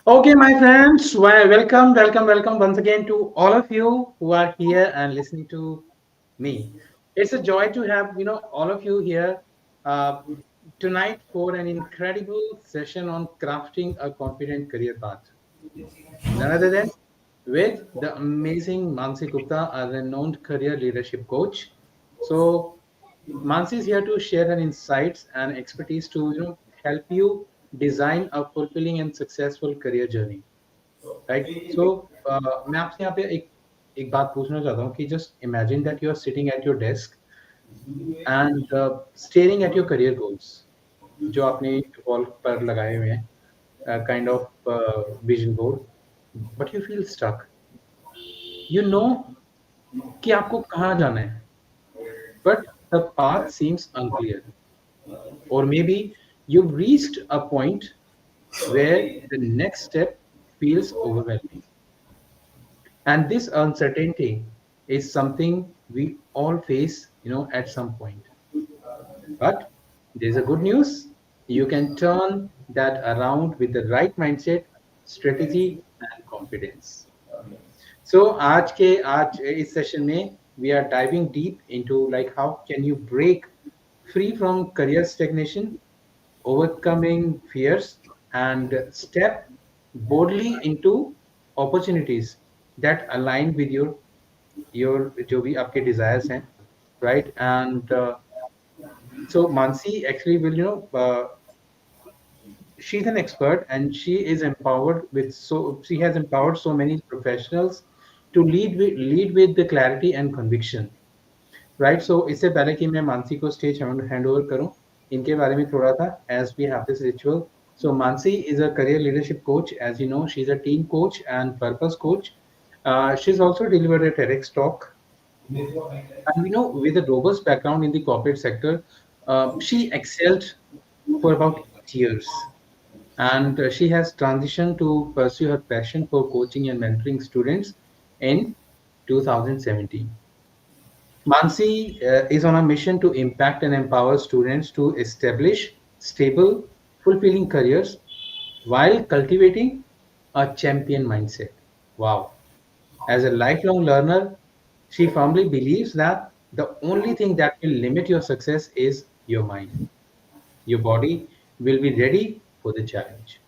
Okay, my friends, welcome once again to all of you who are here and listening to me. It's a joy to have all of you here uh, tonight for an incredible session on crafting a confident career path. None other than with the amazing Mansi Gupta, a renowned career leadership coach. So Mansi is here to share her insights and expertise to help you design a fulfilling and successful career journey. Right so मैं आपसे यहाँ पे एक एक बात पूछना चाहता हूँ कि just imagine that you are sitting at your desk and staring at your career goals जो आपने वॉल पर लगाए हुए हैं kind of vision board but you feel stuck you know कि आपको कहाँ जाना है but the path seems unclear और maybe you've reached a point where the next step feels overwhelming. And this uncertainty is something we all face, at some point. But there's a good news. You can turn that around with the right mindset, strategy, and confidence. So आज इस session में we are diving deep into like how can you break free from career stagnation, overcoming fears, and step boldly into opportunities that align with your जो भी आपके desires हैं, right? And so Mansi actually will she's an expert and she has empowered so many professionals to lead with the clarity and conviction. Right so इससे पहले कि मैं मानसी को stage hand over करूं इनके बारे में थोड़ा सा as we have this ritual so Mansi is a career leadership coach. As you know, she's a team coach and purpose coach. She's also delivered a TEDx talk, and with a robust background in the corporate sector, she excelled for about 8 years, and she has transitioned to pursue her passion for coaching and mentoring students in 2017. Mansi is on a mission to impact and empower students to establish stable, fulfilling careers while cultivating a champion mindset. Wow. As a lifelong learner, she firmly believes that the only thing that will limit your success is your mind. Your body will be ready for the challenge.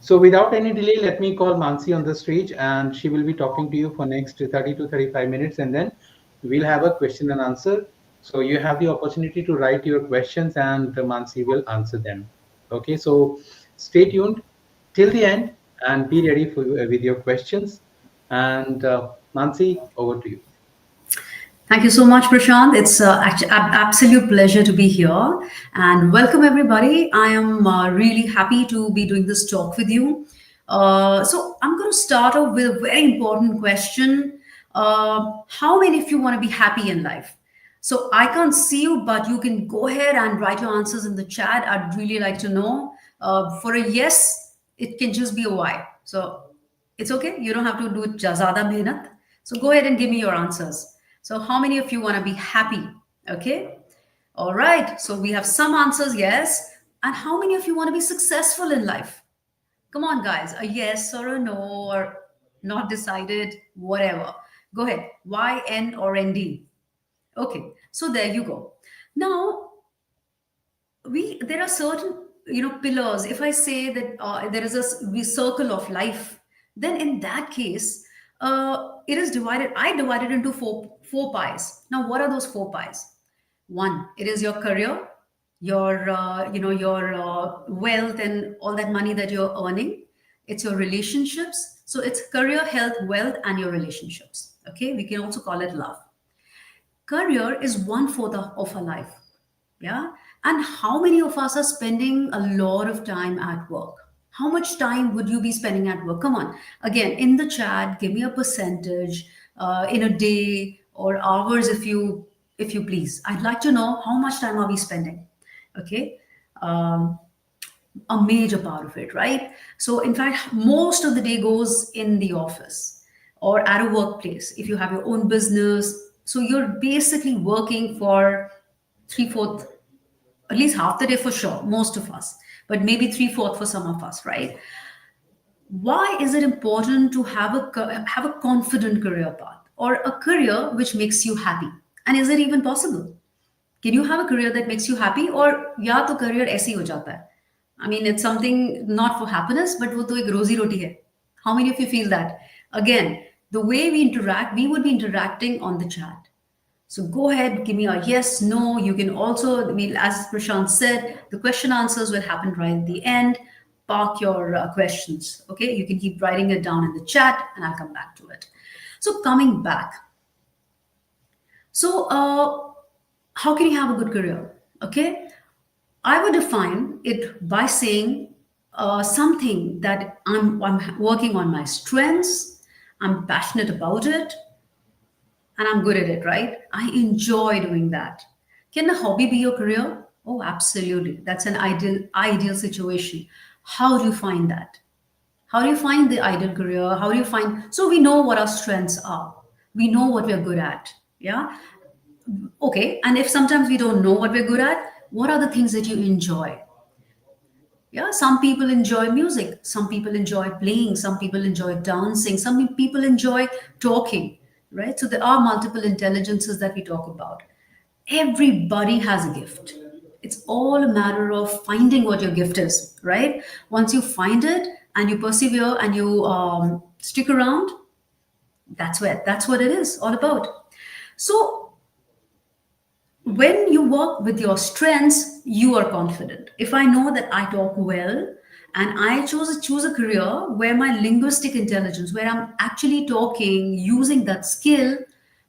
So without any delay, let me call Mansi on the stage and she will be talking to you for next 30 to 35 minutes and then we'll have a question and answer. So you have the opportunity to write your questions and Mansi will answer them. Okay, so stay tuned till the end and be ready with your questions. And Mansi, over to you. Thank you so much, Prashant. It's an absolute pleasure to be here. And welcome, everybody. I am really happy to be doing this talk with you. So, I'm going to start off with a very important question. How many of you want to be happy in life? So, I can't see you, but you can go ahead and write your answers in the chat. I'd really like to know. For a yes, it can just be a Y. So, it's okay. You don't have to do ज़्यादा मेहनत. So go ahead and give me your answers. So how many of you want to be happy? Okay. All right. So we have some answers, yes. And how many of you want to be successful in life? Come on, guys. A yes or a no or not decided, whatever. Go ahead. Y, N, or ND. Okay. So there you go. Now, there are certain pillars. If I say that there is a circle of life, then in that case it is divided. I divided into four pies. Now what are those four pies? One, it is your career, your your wealth and all that money that you're earning. It's your relationships. So it's career, health, wealth, and your relationships. Okay, we can also call it love. Career is one fourth of our life. Yeah. And how many of us are spending a lot of time at work? How much time would you be spending at work? Come on. Again, in the chat, give me a percentage in a day or hours if you please. I'd like to know how much time are we spending. Okay. Um, a major part of it, right? So, in fact, most of the day goes in the office or at a workplace. If you have your own business, so you're basically working for three fourth, at least half the day for sure, most of us. but maybe three-fourth for some of us, right? Why is it important to have a confident career path or a career which makes you happy? And is it even possible? Can you have a career that makes you happy, or या तो career ऐसे ही हो जाता है? I mean, it's something not for happiness, but वो तो एक रोजी रोटी है. How many of you feel that? Again, the way we interact, we would be interacting on the chat. So go ahead, give me a yes, no. You can also, I mean, as Prashant said, the question answers will happen right at the end. Park your questions, okay? You can keep writing it down in the chat and I'll come back to it. So coming back. So, how can you have a good career? Okay? I would define it by saying something that I'm working on my strengths, I'm passionate about it, and I'm good at it, right? I enjoy doing that. Can a hobby be your career? Oh, absolutely. That's an ideal situation. How do you find that? How do you find the ideal career? How do you find so we know what our strengths are. We know what we're good at. Yeah. Okay. And if sometimes we don't know what we're good at, what are the things that you enjoy? Yeah, some people enjoy music, some people enjoy playing, some people enjoy dancing, some people enjoy talking, right? So there are multiple intelligences that we talk about. Everybody has a gift. It's all a matter of finding what your gift is, right? Once you find it and you persevere and you stick around, that's what it is all about. So when you work with your strengths, you are confident. If I know that I talk well and I choose a career where my linguistic intelligence, where I'm actually talking, using that skill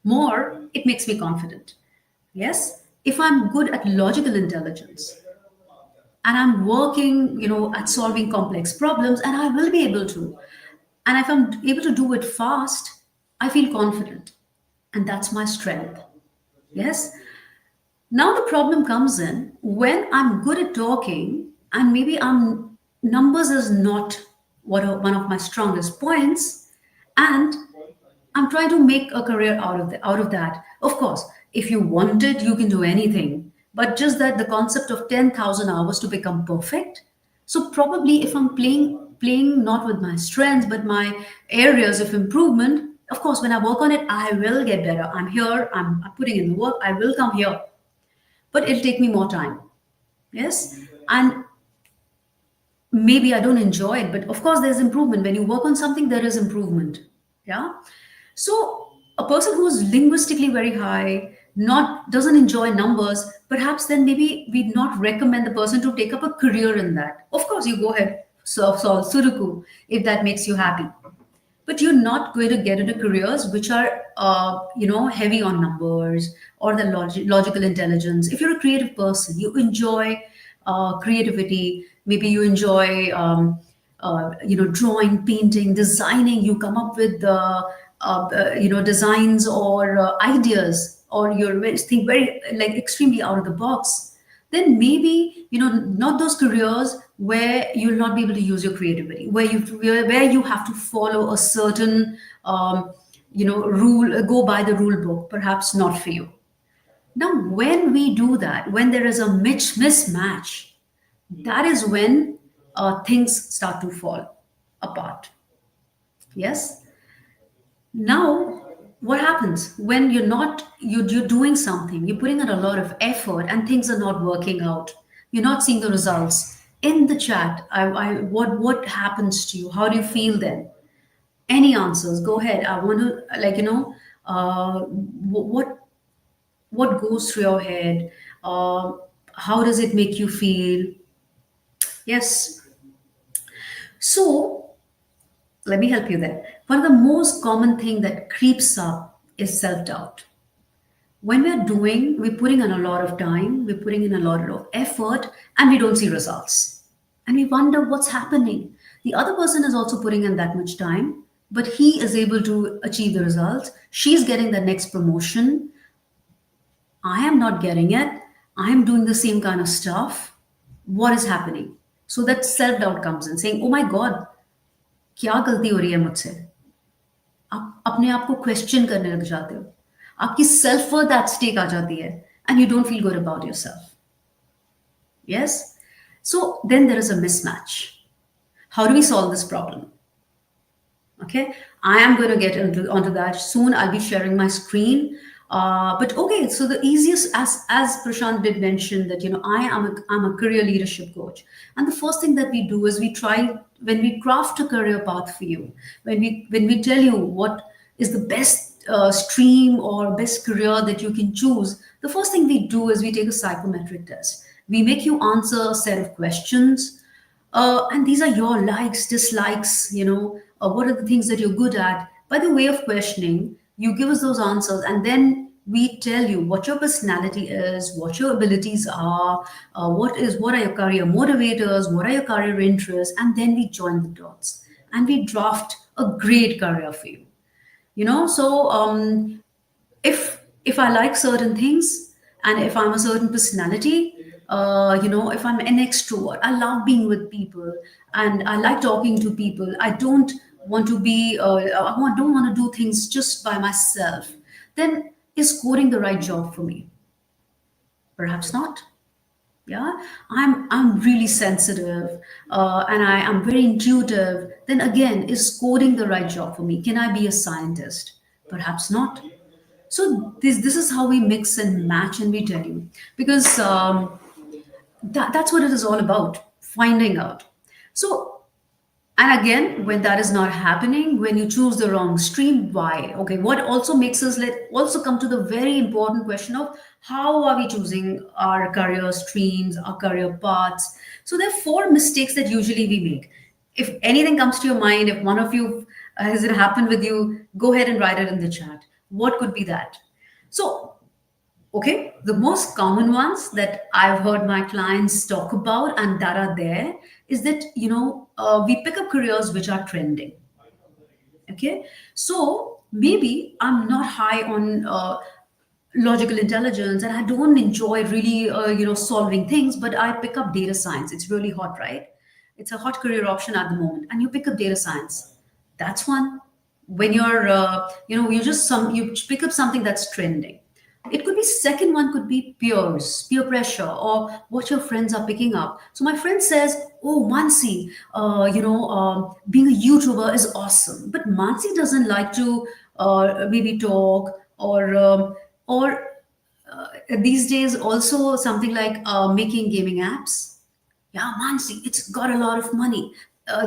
more, it makes me confident. Yes. If I'm good at logical intelligence and I'm working, at solving complex problems, and I will be able to, and if I'm able to do it fast, I feel confident. And that's my strength. Yes. Now the problem comes in when I'm good at talking and maybe I'm numbers is not one of my strongest points, and I'm trying to make a career out of that. Of course, if you want it, you can do anything. But just that the concept of 10,000 hours to become perfect. So probably if I'm playing not with my strengths but my areas of improvement, of course when I work on it, I will get better. I'm here, I'm putting in the work, I will come here, but it'll take me more time. Yes. And maybe I don't enjoy it, but of course there's improvement. When you work on something, there is improvement. Yeah. So a person who is linguistically very high, not doesn't enjoy numbers, perhaps then maybe we'd not recommend the person to take up a career in that. Of course, you go ahead, solve Sudoku if that makes you happy, but you're not going to get into careers which are heavy on numbers or the logical intelligence. If you're a creative person, you enjoy creativity, maybe you enjoy drawing, painting, designing, you come up with designs or ideas, or you're think very like extremely out of the box, then maybe not those careers where you'll not be able to use your creativity, where you have to follow a certain rule, go by the rule book, perhaps not for you. Now when we do that, when there is a mismatch, that is when things start to fall apart. Yes. Now what happens when you're doing something, you're putting in a lot of effort and things are not working out, you're not seeing the results in the chat? What happens to you? How do you feel then? Any answers? Go ahead. I want to what goes through your head? How does it make you feel? Yes. So let me help you there. One of the most common thing that creeps up is self-doubt. When we're putting in a lot of time, we're putting in a lot of effort, and we don't see results. And we wonder what's happening. The other person is also putting in that much time, but he is able to achieve the results. She's getting the next promotion. I am not getting it. I am doing the same kind of stuff. What is happening? So that self doubt comes in, saying, "Oh my God, क्या गलती हो रही है मुझसे?" आप अपने आप को क्वेश्चन करने लग जाते हो, आपकी सेल्फ वर्थ एट स्टेक आ जाती है, and you don't feel good about your self. Yes. So then there is a mismatch. How do we solve this problem? Okay, I am going to get onto that soon. I'll be sharing my screen. But okay, so the easiest, as Prashant did mention, that I'm a career leadership coach, and the first thing that we do is we try, when we craft a career path for you, when we tell you what is the best stream or best career that you can choose, the first thing we do is we take a psychometric test. We make you answer a set of questions, and these are your likes, dislikes, what are the things that you're good at. By the way of questioning, you give us those answers, and then we tell you what your personality is, what your abilities are, what are your career motivators, what are your career interests, and then we join the dots and we draft a great career for you. If I like certain things, and if I'm a certain personality, if I'm an extrovert, I love being with people, and I like talking to people. I don't want to be, don't want to do things just by myself. Then is coding the right job for me? Perhaps not. Yeah, I'm really sensitive, and I am very intuitive. Then again, is coding the right job for me? Can I be a scientist? Perhaps not. So this is how we mix and match, and we tell you, because that's what it is all about, finding out. So, and again, when that is not happening, when you choose the wrong stream, why? Okay, what also makes us, let also come to the very important question of how are we choosing our career streams, our career paths. So there are four mistakes that usually we make. If anything comes to your mind, if one of you has it happened with you, go ahead and write it in the chat. What could be that? So, okay, the most common ones that I've heard my clients talk about and that are there is that, we pick up careers which are trending. Okay, so maybe I'm not high on logical intelligence, and I don't enjoy really, solving things, but I pick up data science. It's really hot, right? It's a hot career option at the moment, and you pick up data science. That's one. When you're, you pick up something that's trending. It could be, second one could be peer pressure, or what your friends are picking up. So my friend says, "Oh, Mansi, being a YouTuber is awesome," but Mansi doesn't like to maybe talk, or these days also something like making gaming apps. Yeah, Mansi, it's got a lot of money.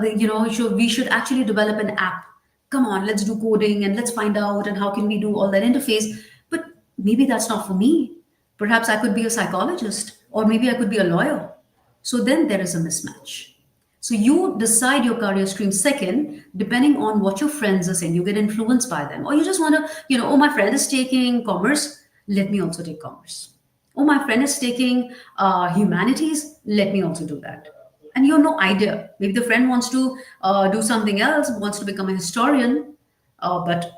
We should actually develop an app. Come on, let's do coding and let's find out and how can we do all that interface. But maybe that's not for me. Perhaps I could be a psychologist, or maybe I could be a lawyer. So then there is a mismatch. So you decide your career stream second, depending on what your friends are saying. You get influenced by them, or you just want to, oh, my friend is taking commerce. Let me also take commerce. Oh, my friend is taking humanities. Let me also do that. And you have no idea. Maybe the friend wants to do something else, wants to become a historian, but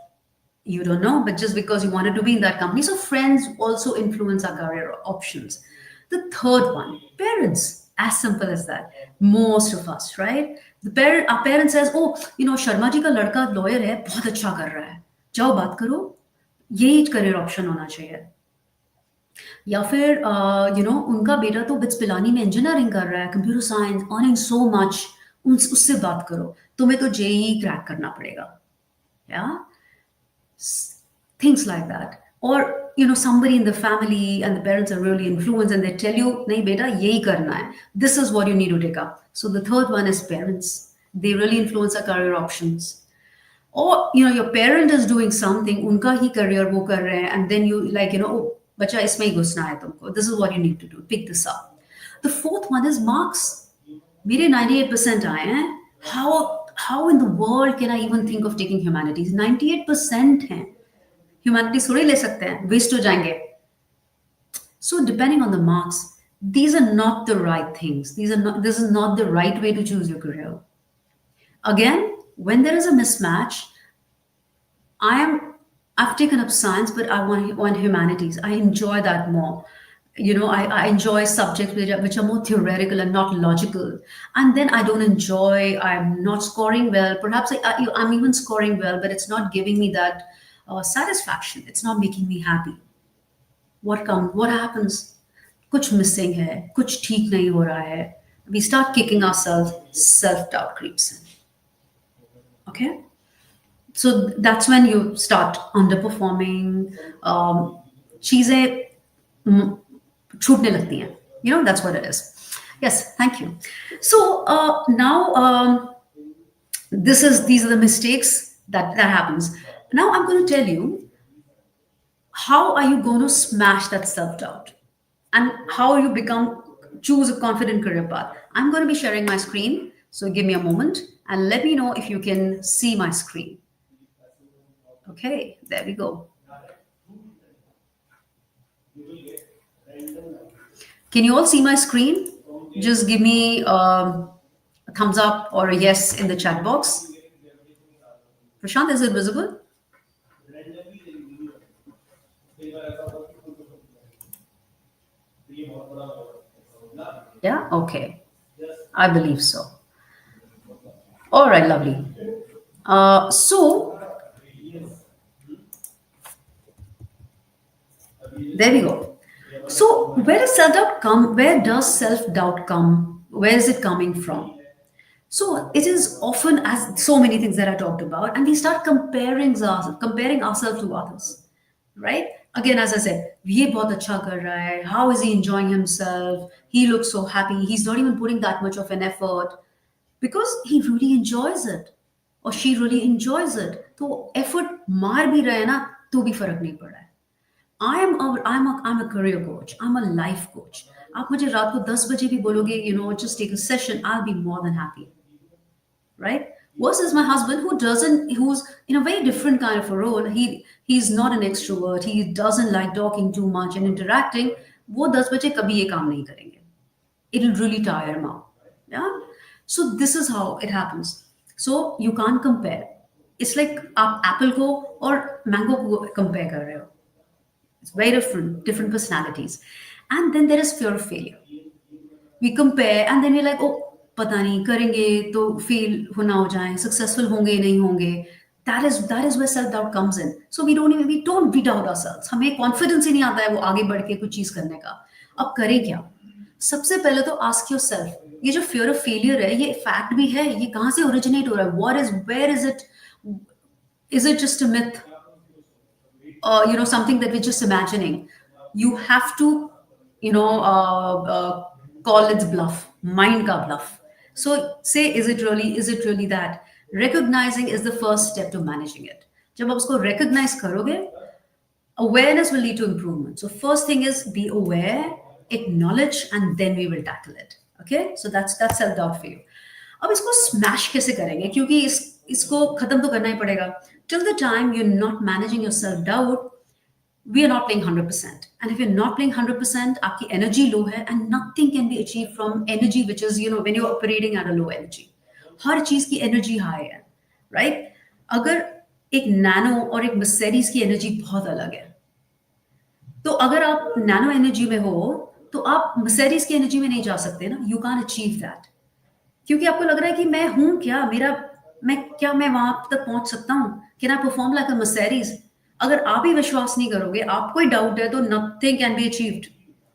you don't know. But just because you wanted to be in that company, so friends also influence our career options. The third one, parents. As simple as that. Most of us, right? Our parent says, "Oh, Sharma ji ka ladka lawyer hai, बहुत अच्छा कर रहा है. जाओ बात करो. यही career option होना चाहिए." या फिर उनका बेटा तो बिट्स पिलानी में इंजीनियरिंग कर रहा है, computer science, earning so much, उससे बात करो, तुम्हें तो जेई क्रैक करना पड़ेगा. या things like that. Or somebody in the family and the parents are really influenced, and they tell you, nahi beta, yahi karna hai, this is what you need to take up. So the third one is parents. They really influence our career options. Or your parent is doing something, unka hi career wo kar rahe hain, and then you like, oh, bacha isme hi ghusna hai tumko, this is what you need to do, pick this up. The fourth one is marks. मेरे 98% आए हैं. How in the world can I even think of taking humanities? 98% हैं. Humanities थोड़ी ले सकते हैं, waste हो जाएंगे. So depending on the marks, these are not the right things. This is not the right way to choose your career. Again, when there is a mismatch, I am I've taken up science, but I want humanities. I enjoy that more. I enjoy subjects which are more theoretical and not logical. And then I don't enjoy. I'm not scoring well. Perhaps I'm even scoring well, but it's not giving me that satisfaction. It's not making me happy. What happens? कुछ missing है, कुछ ठीक नहीं हो रहा है. we start kicking ourselves, self doubt creeps in. Okay, so that's when you start underperforming. चीजें mm, छूटने लगती हैं. That's what it is. Yes, thank you. So now these are the mistakes that happens. Now I'm going to tell you how are you going to smash that self doubt, and how you become choose a confident career path. I'm going to be sharing my screen, so give me a moment and let me know if you can see my screen. Okay, there we go. Can you all see my screen? Just give me a thumbs up or a yes in the chat box. Prashant, is it visible? Yeah, okay. I believe so. All right, lovely. So there we go. So where does self doubt come? Where does self doubt come? Where is it coming from? So it is often as so many things that I talked about, and we start comparing ourselves to others, right? Again, as I said, ये बहुत अच्छा कर रहा है. How is he enjoying himself? He looks so happy. He's not even putting that much of an effort because he really enjoys it, or she really enjoys it. तो effort मार भी रहे ना तो भी फर्क नहीं पड़ रहा है. I'm a career coach. I'm a life coach. आप मुझे रात को 10 बजे भी बोलोगे, just take a session, I'll be more than happy, right? Versus my husband who's in a very different kind of a role. He's not an extrovert. He doesn't like talking too much and interacting. वो 10 बजे कभी ये काम नहीं करेंगे. It'll really tire him out. Yeah. So this is how it happens. So you can't compare. It's like आप apple को और mango को compare कर रहे हो. It's very different personalities. And then there is fear of failure. We compare and then we're like, oh, पता नहीं करेंगे तो फेल होना हो जाए, सक्सेसफुल होंगे नहीं होंगे. That is where self doubt comes in. So we doubt ourselves. हमें कॉन्फिडेंस ही नहीं आता है वो आगे बढ़ के कुछ चीज करने का. अब करें क्या? सबसे पहले तो आस्क योर सेल्फ, ये जो फियर ऑफ फेलियर है ये फैक्ट भी है, ये कहाँ से ओरिजिनेट हो रहा है, where is it just a myth, something that we're just imagining. You have to call its bluff, mind ka bluff. So say, is it really that? Recognizing is the first step to managing it. जब आप उसको recognize करोगे, awareness will lead to improvement. So first thing is be aware, acknowledge, and then we will tackle it. Okay, so that's self doubt for you. अब इसको smash कैसे करेंगे, क्योंकि इसको खत्म तो करना ही पड़ेगा. Till the time you're not managing your self doubt, we are not playing 100%. And if you're not playing 100%, आपकी energy low है, and nothing can be achieved from energy which is, when you're operating at a low energy. हर चीज की energy high है, right? अगर एक nano और एक Mercedes की एनर्जी बहुत अलग है, तो अगर आप नैनो एनर्जी में हो तो आप मर्सिडीज की एनर्जी में नहीं जा सकते ना. यू कैन अचीव दैट, क्योंकि आपको लग रहा है कि मैं हूं क्या, मैं वहां तक पहुंच सकता हूं, can I perform like a Mercedes. अगर आप ही विश्वास नहीं करोगे, आपको ही डाउट है, तो nothing can be achieved.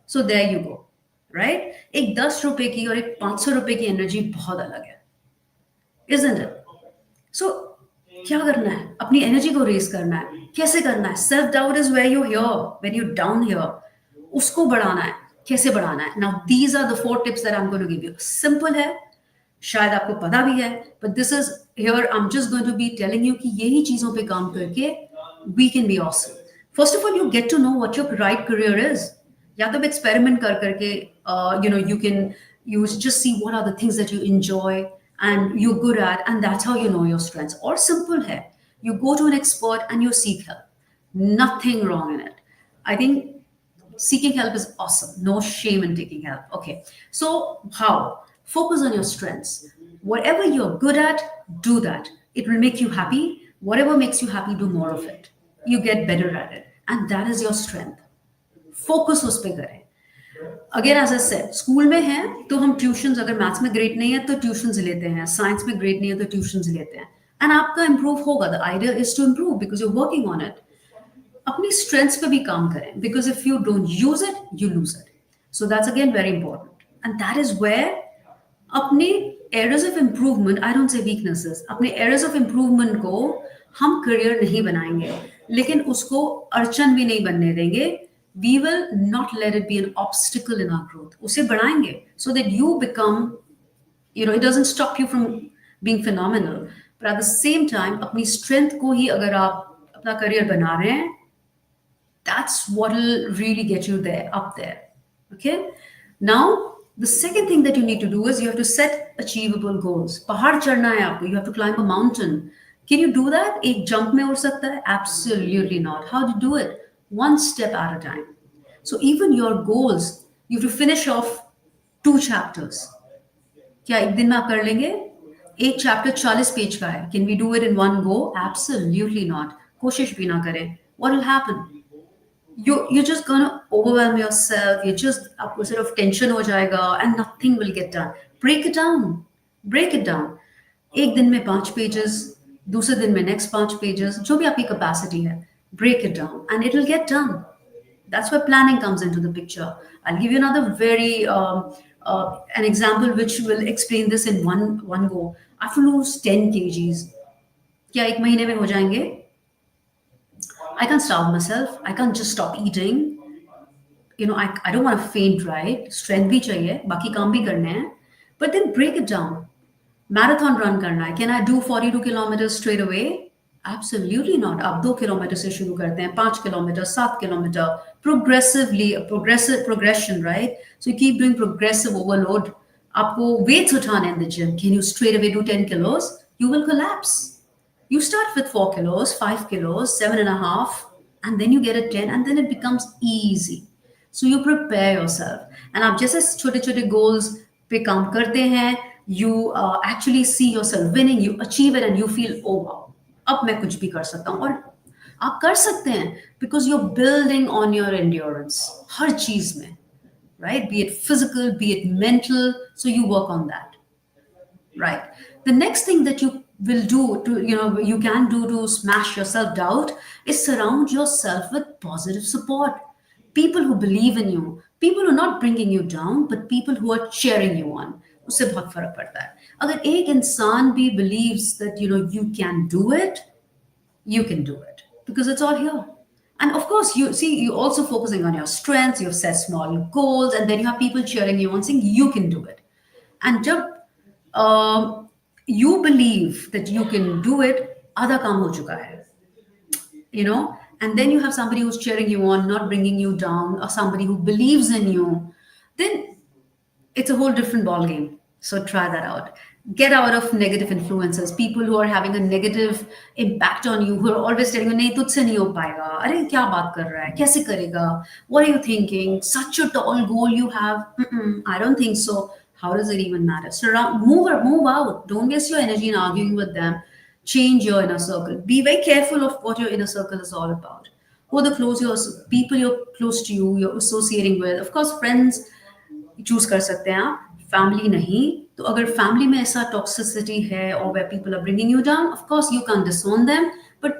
So there you go, right? एक 10 रुपए की और एक 500 रुपए की एनर्जी बहुत अलग है, इजंट इट? सो क्या करना है? अपनी एनर्जी को रेस करना है. कैसे करना है? Self doubt is where you here, when you down here, उसको बढ़ाना है. कैसे बढ़ाना है? Now these are the 4 tips that I am going to give you. Simple है, शायद आपको पता भी है, but this is here I am just going to be telling you कि यही चीजों पे काम करके we can be awesome. First of all, you get to know what your right career is. या तो एक्सपेरिमेंट कर करके you just see what are the things that you enjoy and you're good at, and that's how you know your strengths. Or simple hai, you go to an expert and you seek help. Nothing wrong in it. I think seeking help is awesome. No shame in taking help. Okay, so how? Focus on your strengths. Whatever you're good at, do that. It will make you happy. Whatever makes you happy, do more of it. You get better at it, and that is your strength. Focus उस पे करें. Again as I said, school में है तो हम tuition, अगर maths में grade नहीं है तो ट्यूशन लेते हैं, साइंस में ग्रेड नहीं है तो ट्यूशन लेते हैं, एंड आपका इंप्रूव होगा. The idea is to improve because you working on it. अपनी स्ट्रेंथ्स पे भी काम करें, because if you don't use it, you lose it. So that's again very important, and that is where अपने areas of improvement, I don't say weaknesses, अपने areas of improvement को हम career नहीं बनाएंगे, लेकिन उसको अड़चन भी नहीं बनने देंगे. We will not let it be an obstacle in our growth. उसे बढ़ाएंगे so that you become, you know, it doesn't stop you from being phenomenal, but at the same time अपनी strength को ही अगर आप अपना career बना रहे हैं, that's what will really get you there, up there. Okay. Now, the second thing that you need to do is you have to set achievable goals. पहाड़ चढ़ना है आपको, you have to climb a mountain. Can you do that? एक jump में उड़ सकता है? Absolutely not. How to do it? One step at a time. So even your goals, you have to finish off 2 chapters. क्या एक दिन में आप कर लेंगे? एक चैप्टर 40 पेज का है. Can we do it in one go? Absolutely not. कोशिश भी ना करें. What will happen? You're just gonna overwhelm yourself. You just आपको सिर्फ टेंशन हो जाएगा and nothing will get done. Break it down. Break it down. एक दिन में 5 पेजेस, दूसरे दिन में नेक्स्ट 5 पेजेस, जो भी आपकी कैपेसिटी है, break it down and it will get done. That's where planning comes into the picture. I'll give you another very an example which will explain this in one go. I have to lose 10 kgs. क्या एक महीने में हो जाएंगे? I can't starve myself. I can't just stop eating. You know, I don't want to faint, right? Strength भी चाहिए, बाकी काम भी करने हैं. But then break it down. Marathon run करना है. Can I do 42 kilometers straight away? Absolutely not. आप 2 किलोमीटर से शुरू करते हैं, 5 kilometre, 7 kilometre, progressively, a progressive progression, right? So you keep doing progressive overload. आपको weights उठाने in the gym. Can you straight away do 10 kilos? You will collapse. You start with 4 kilos, 5 kilos, 7.5, and then you get a 10, and then it becomes easy. So you prepare yourself. And आप जैसे छोटे छोटे goals पे काम करते हैं, you actually see yourself winning, you achieve it, and you feel, oh wow, अब मैं कुछ भी कर सकता हूँ. और आप कर सकते हैं because you're building on your endurance हर चीज में, right? Be it physical, be it mental, so you work on that. Right. The next thing that you will do to, you know, you can do to smash your self doubt is surround yourself with positive support. People who believe in you, people who are not bringing you down, but people who are cheering you on. उससे बहुत फर्क पड़ता है. अगर एक इंसान भी believes that, you know, you can do it, you can do it because it's all here. And of course, you see, you're also focusing on your strengths, you've set small goals, and then you have people cheering you on saying you can do it. And जब you believe that you can do it, आधा काम हो चुका है, you know. And then you have somebody who's cheering you on, not bringing you down, or somebody who believes in you, then it's a whole different ball game. So try that out. Get out of negative influences, people who are having a negative impact on you, who are always telling you नहीं तुझसे नहीं हो पाएगा, अरे क्या बात कर रहा है, कैसे करेगा, what are you thinking, such a tall goal you have. Mm-mm, I don't think so. How does it even matter? Surround, move out. Don't waste your energy in arguing with them. Change your inner circle. Be very careful of what your inner circle is all about. Who are the close your people you're close to you, you're associating with. Of course, friends choose कर सकते हैं आप, family नहीं. तो अगर family में ऐसा toxicity है और where people are bringing you down, of course you can't disown them, but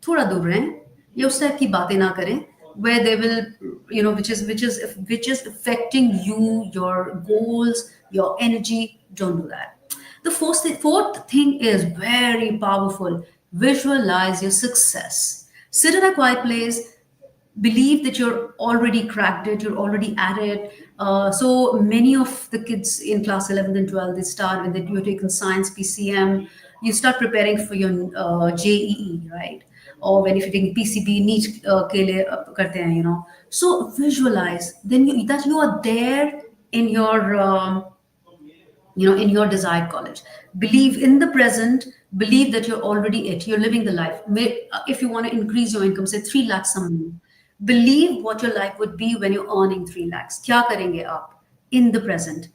थोड़ा दूर रहें या उस टाइप की बातें ना करें where they will, you know, which is affecting you, your goals, your energy. Don't do that. The fourth thing is very powerful. Visualize your success. Sit in a quiet place, believe that you're already cracked it, you're already at it. So many of the kids in class 11th and 12th, they start with it. You're taking science, PCM, you start preparing for your JEE, right? Or when if you're taking PCB, NEET के लिए करते हैं, you know. So visualize, then that you are there in your in your desired college. Believe in the present, believe that you're already it, you're living the life. If you want to increase your income, say 3 lakhs a month, believe what your life would be when you're earning 3 lakhs. Kya karenge aap in the present?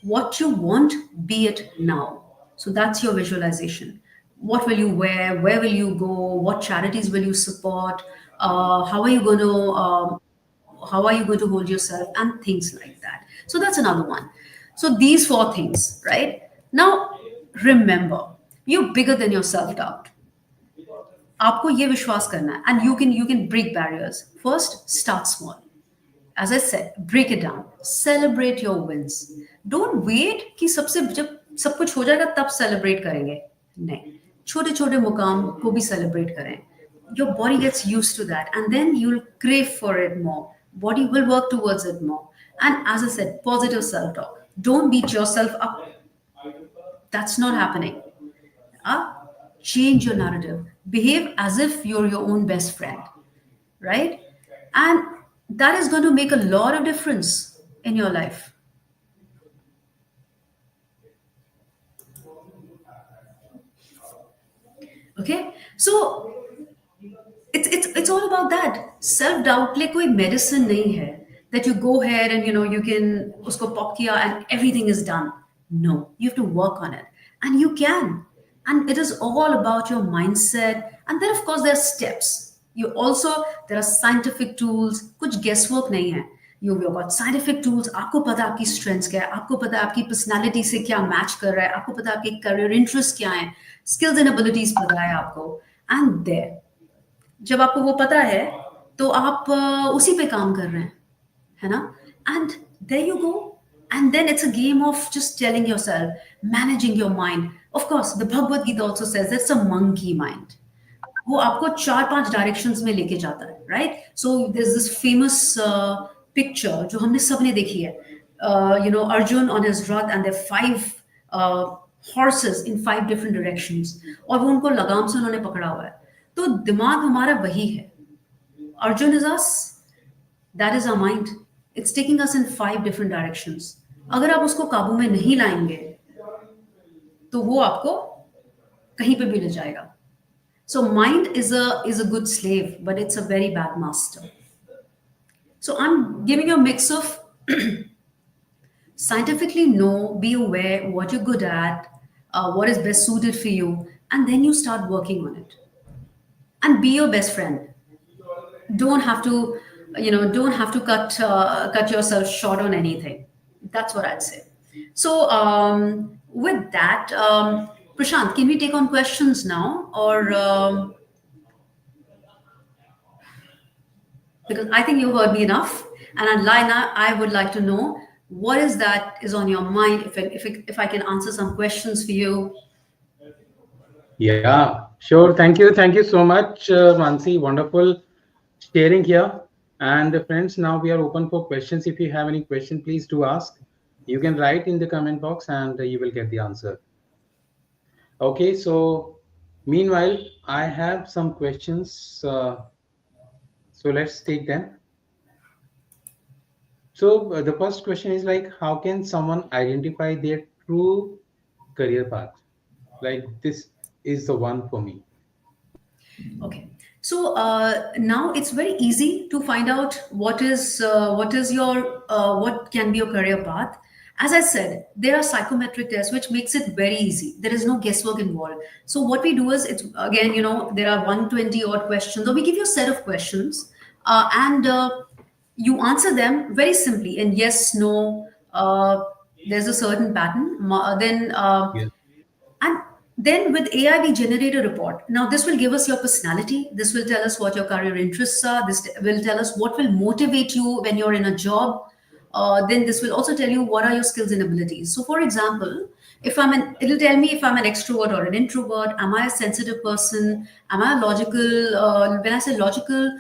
What you want, be it now. So that's your visualization. What will you wear, where will you go, what charities will you support, how are you going to hold yourself, and things like that. So that's another one. So these 4 things, right? Now, remember, you're bigger than your self doubt. आपको ये विश्वास करना है, and you can break barriers. First, start small. As I said, break it down. Celebrate your wins. Don't wait कि सबसे जब सब कुछ हो जाएगा तब celebrate करेंगे. नहीं. छोटे छोटे मुकाम को भी celebrate करें. Your body gets used to that, and then you'll crave for it more. Body will work towards it more. And as I said, positive self-talk. Don't beat yourself up. That's not happening. Uh, Change your narrative. Behave as if you're your own best friend, right? And that is going to make a lot of difference in your life. Okay, so it's all about that. Self doubt like कोई medicine नहीं है that you go ahead and you can उसको pop किया and everything is done. No, you have to work on it, and you can. And it is all about your mindset. And then of course there are steps. You also, there are scientific tools. कुछ guesswork नहीं है. You've got scientific tools. आपको पता है आपकी strengths क्या है, आपको पता है आपकी personality से क्या match कर रहा है, आपको पता है आपके career interests क्या हैं, skills and abilities पता है आपको. And there, जब आपको वो पता है तो आप उसी पे काम कर रहे हैं, है ना? And there you go. And then it's a game of just telling yourself, managing your mind. Of course the Bhagavad Gita also says it's a monkey mind. वो आपको चार पांच डायरेक्शंस में लेके जाता है, right? So there is this famous picture जो हमने सबने देखी है, Arjun on his rath and there five horses in five different directions, और वो उनको लगाम से उन्होंने पकड़ा हुआ है. तो दिमाग हमारा वही है. Arjun is us, that is our mind. It's taking us in five different directions. अगर आप उसको काबू में नहीं लाएंगे तो वो आपको कहीं पे भी ले जाएगा. So mind is a good slave, but it's a very bad master. So I'm giving you a mix of scientifically know, be aware what you're good at, what is best suited for you, and then you start working on it. And be your best friend. Don't have to, don't have to cut yourself short on anything. That's what I'd say. So with that, Prashant, can we take on questions now, or? Because I think you heard me enough. And Lina, I would like to know what is that is on your mind. If I can answer some questions for you. Yeah, sure. Thank you so much, Mansi. Wonderful sharing here. And friends, now we are open for questions. If you have any question, please do ask. You can write in the comment box, and you will get the answer. Okay, so meanwhile, I have some questions. So let's take them. So the first question is like, how can someone identify their true career path? Like this is the one for me. Okay. So now it's very easy to find out what can be your career path. As I said, there are psychometric tests which makes it very easy. There is no guesswork involved. So what we do is, it's again, there are 120 odd questions, or we give you a set of questions, and you answer them very simply in yes, no. There's a certain pattern. Then Yeah. and then with AI, we generate a report. Now, this will give us your personality. This will tell us what your career interests are. This will tell us what will motivate you when you're in a job. Then this will also tell you what are your skills and abilities. So, for example, it'll tell me if I'm an extrovert or an introvert. Am I a sensitive person? Am I logical? When I say logical,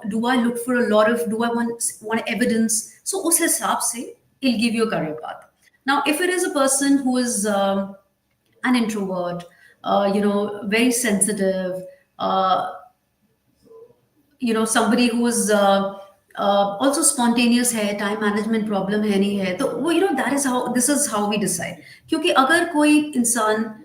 do I look for a lot of, do I want evidence? So, us hisab se, it'll give you a career path. Now, if it is a person who is an introvert, very sensitive, uh, somebody who is also spontaneous है, time management problem है नहीं है, तो वो that is how, this is how we decide. क्योंकि अगर कोई इंसान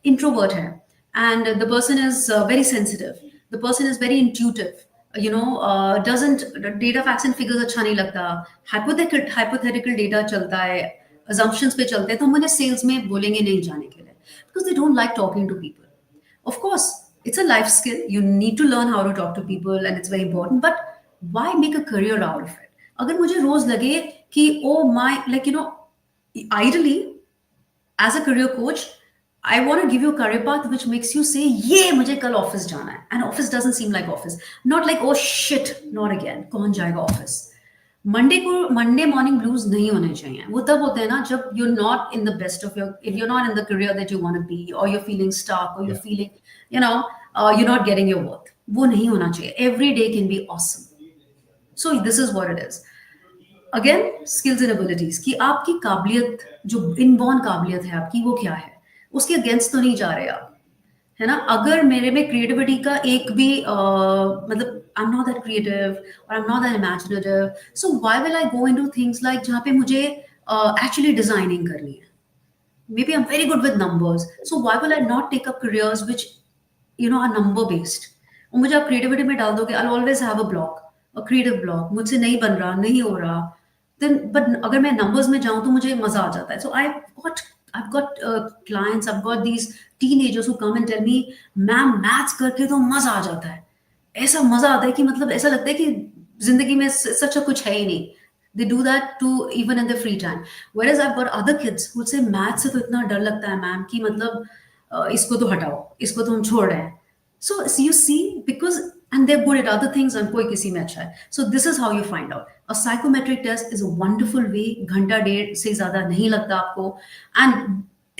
introvert है and the person is very sensitive, the person is very intuitive, doesn't, data facts and figures अच्छा नहीं लगता, hypothetical data चलता है, assumptions पे चलते हैं, तो हम उन्हें sales में बोलेंगे नहीं जाने के लिए, because they don't like talking to people. Of course, it's a life skill. You need to learn how to talk to people, and it's very important. But why make a career out of it? अगर मुझे रोज लगे कि oh my, ideally, as a career coach, I want to give you a career path which makes you say, "ये मुझे कल office जाना है," and office doesn't seem like office. Not like, "Oh shit, not again." कौन जाएगा office? Monday morning blues नहीं होने चाहिए. वो तब होते हैं ना जब you're not in the best of your, if you're not in the career that you want to be, or you're feeling stuck, or Yeah. you're feeling, you know, you're not getting your worth. वो नहीं होना चाहिए. Every day can be awesome. So this is what it is. Again skills and abilities कि आपकी काबिलियत, जो inborn काबिलियत है आपकी, वो क्या है, उसके अगेंस्ट तो नहीं जा रहे आप, है ना? अगर मेरे में क्रिएटिविटी का एक भी मतलब I am not that creative और I am not that imaginative, so why will I go into things like जहाँ पे मुझे एक्चुअली डिजाइनिंग करनी है. Maybe I'm very good with numbers, so why will I not take up careers which are number based? और मुझे आप creativity में डाल दोगे, I'll always have a block, a creative block, मुझसे नहीं बन रहा, नहीं हो रहा. Then but अगर मैं numbers में जाऊँ तो मुझे मजा आ जाता है. So I've got clients, I've got these teenagers who come and tell me, ma'am maths करके तो मजा आ जाता है. ऐसा मजा आता है कि मतलब ऐसा लगता है कि जिंदगी में सच कुछ है ही नहीं. They do that too even in their free time. Whereas I've got other kids who say math से तो इतना डर लगता है मैम कि मतलब इसको तो हटाओ, इसको तो हम छोड़ रहे हैं. So you see, because and they're good at other things and कोई किसी में अच्छा है. So this is how you find out. A psychometric test is a wonderful way. घंटा डेढ़ से ज़्यादा नहीं लगता आपको, and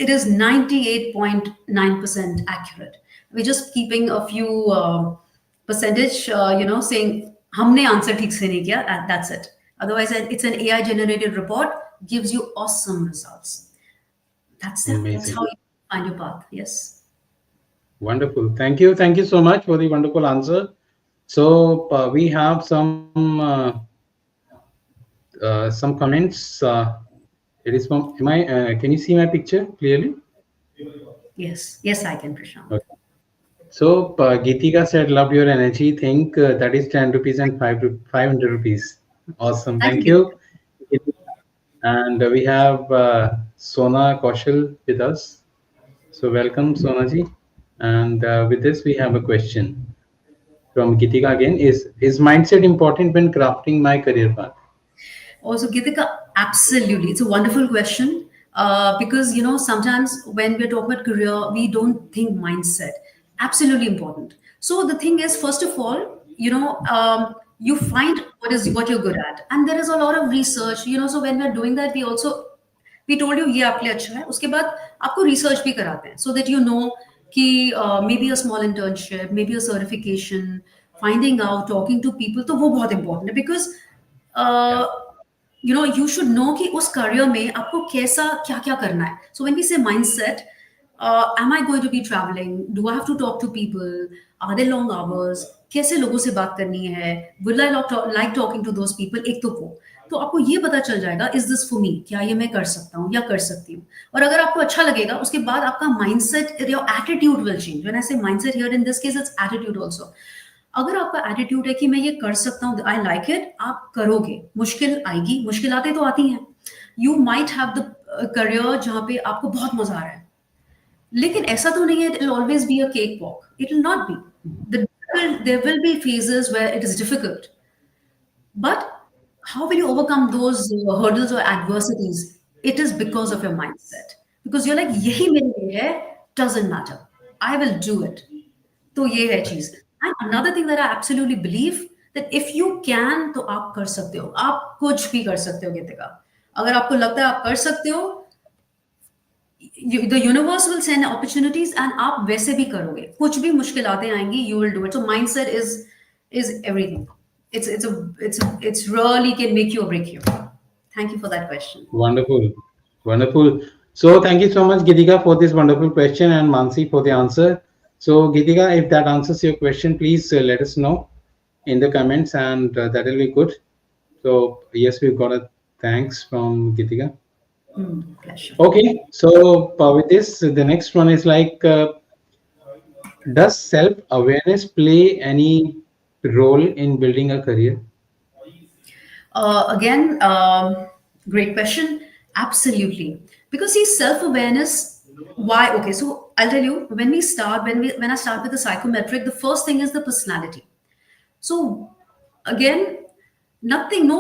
it is 98.9% accurate. We're just keeping a few percentage, saying हमने आंसर ठीक से नहीं किया, and that's it. Otherwise, it's an AI generated report, gives you awesome results. That's it. That's Amazing. how you find your path. Yes. Wonderful. Thank you. Thank you so much for the wonderful answer. So we have some comments. It is from. Am I? Can you see my picture clearly? Yes. Yes, I can, Prashant. Okay. So Geetika said, "Loved your energy. Think that is 10 rupees and 500 rupees. Awesome. Thank Thank you. you." And we have Sona Kaushal with us. So welcome, Sonaji. And with this, we have a question from Gitika again. Is mindset important when crafting my career path? Also, Gitika, absolutely. It's a wonderful question, because sometimes when we're talking about career, we don't think mindset. Absolutely important. So the thing is, first of all, you find what you're good at, and there is a lot of research. So when we're doing that, we told you ये आपके लिए अच्छा है. उसके बाद आपको research भी कराते हैं, so that you know कि maybe a small internship, maybe a certification, finding out, talking to people, तो वो बहुत important है, because Yeah. uh, you should know कि उस career में आपको कैसा क्या क्या करना है. So when we say mindset, am I going to be traveling? Do I have to talk to people? Are there long hours? कैसे लोगों से बात करनी है? Will I like talking to those people? एक तो आपको ये पता चल जाएगा, इज दिस फॉर मी, क्या ये मैं कर सकता हूँ या कर सकती हूँ. और अगर आपको अच्छा लगेगा, उसके बाद आपका mindset, your attitude will change. When I say mindset here, in this case it's attitude also. अगर आपका एटीट्यूड है कि मैं ये कर सकता हूँ, आई लाइक इट, आप करोगे. मुश्किल आएगी, मुश्किलातें तो आती हैं. You might have the career जहाँ पे आपको बहुत मजा आ रहा है, लेकिन ऐसा तो नहीं है it will always be a cake walk. It will not be. There will be phases where it is difficult, but how will you overcome those hurdles or adversities? It is because of your mindset. Because you're like, यही मेरे लिए है, doesn't matter. I will do it. तो ये है चीज. And another thing that I absolutely believe, that if you can, तो आप कर सकते हो. आप कुछ भी कर सकते हो, गीतिका. अगर आपको लगता है आप कर सकते हो, the universe will send opportunities, and आप वैसे भी करोगे. कुछ भी मुश्किलातें आएंगी, you will do it. So mindset is everything. It's really can make you or break you. Thank you for that question. Wonderful. Wonderful. So thank you so much, Gitika, for this wonderful question, and Mansi for the answer. So Gitika, if that answers your question, please let us know in the comments, and that will be good. So yes, we've got a thanks from Gitika. Pleasure. Okay, so with this, the next one is like, does self-awareness play any role in building a career? Again, great question. Absolutely. Because see, self-awareness, why? Okay, so I'll tell you, when I start with the psychometric, the first thing is the personality. So again, nothing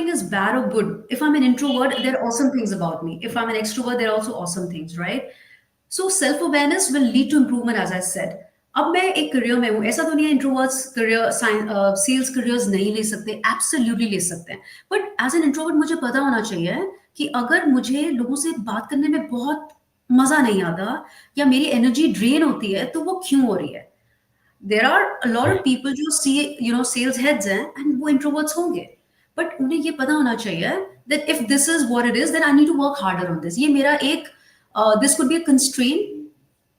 is bad or good. If I'm an introvert, there are awesome things about me. If I'm an extrovert, there are also awesome things, right? So self awareness will lead to improvement as I said. अब मैं एक career में हूँ, ऐसा तो नहीं है introverts career sales careers नहीं ले सकते, एब्सोल्युटली ले सकते हैं. बट एज एन इंट्रोवर्ट मुझे पता होना चाहिए कि अगर मुझे लोगों से बात करने में बहुत मजा नहीं आता या मेरी एनर्जी ड्रेन होती है तो वो क्यों हो रही है. There are a lot of Right. People जो सी सेल्स हेड्स हैं एंड वो इंट्रोवर्ट्स होंगे. बट उन्हें ये पता होना चाहिए that if this is what it is then I need to work harder on this. ये मेरा एक this could be a constraint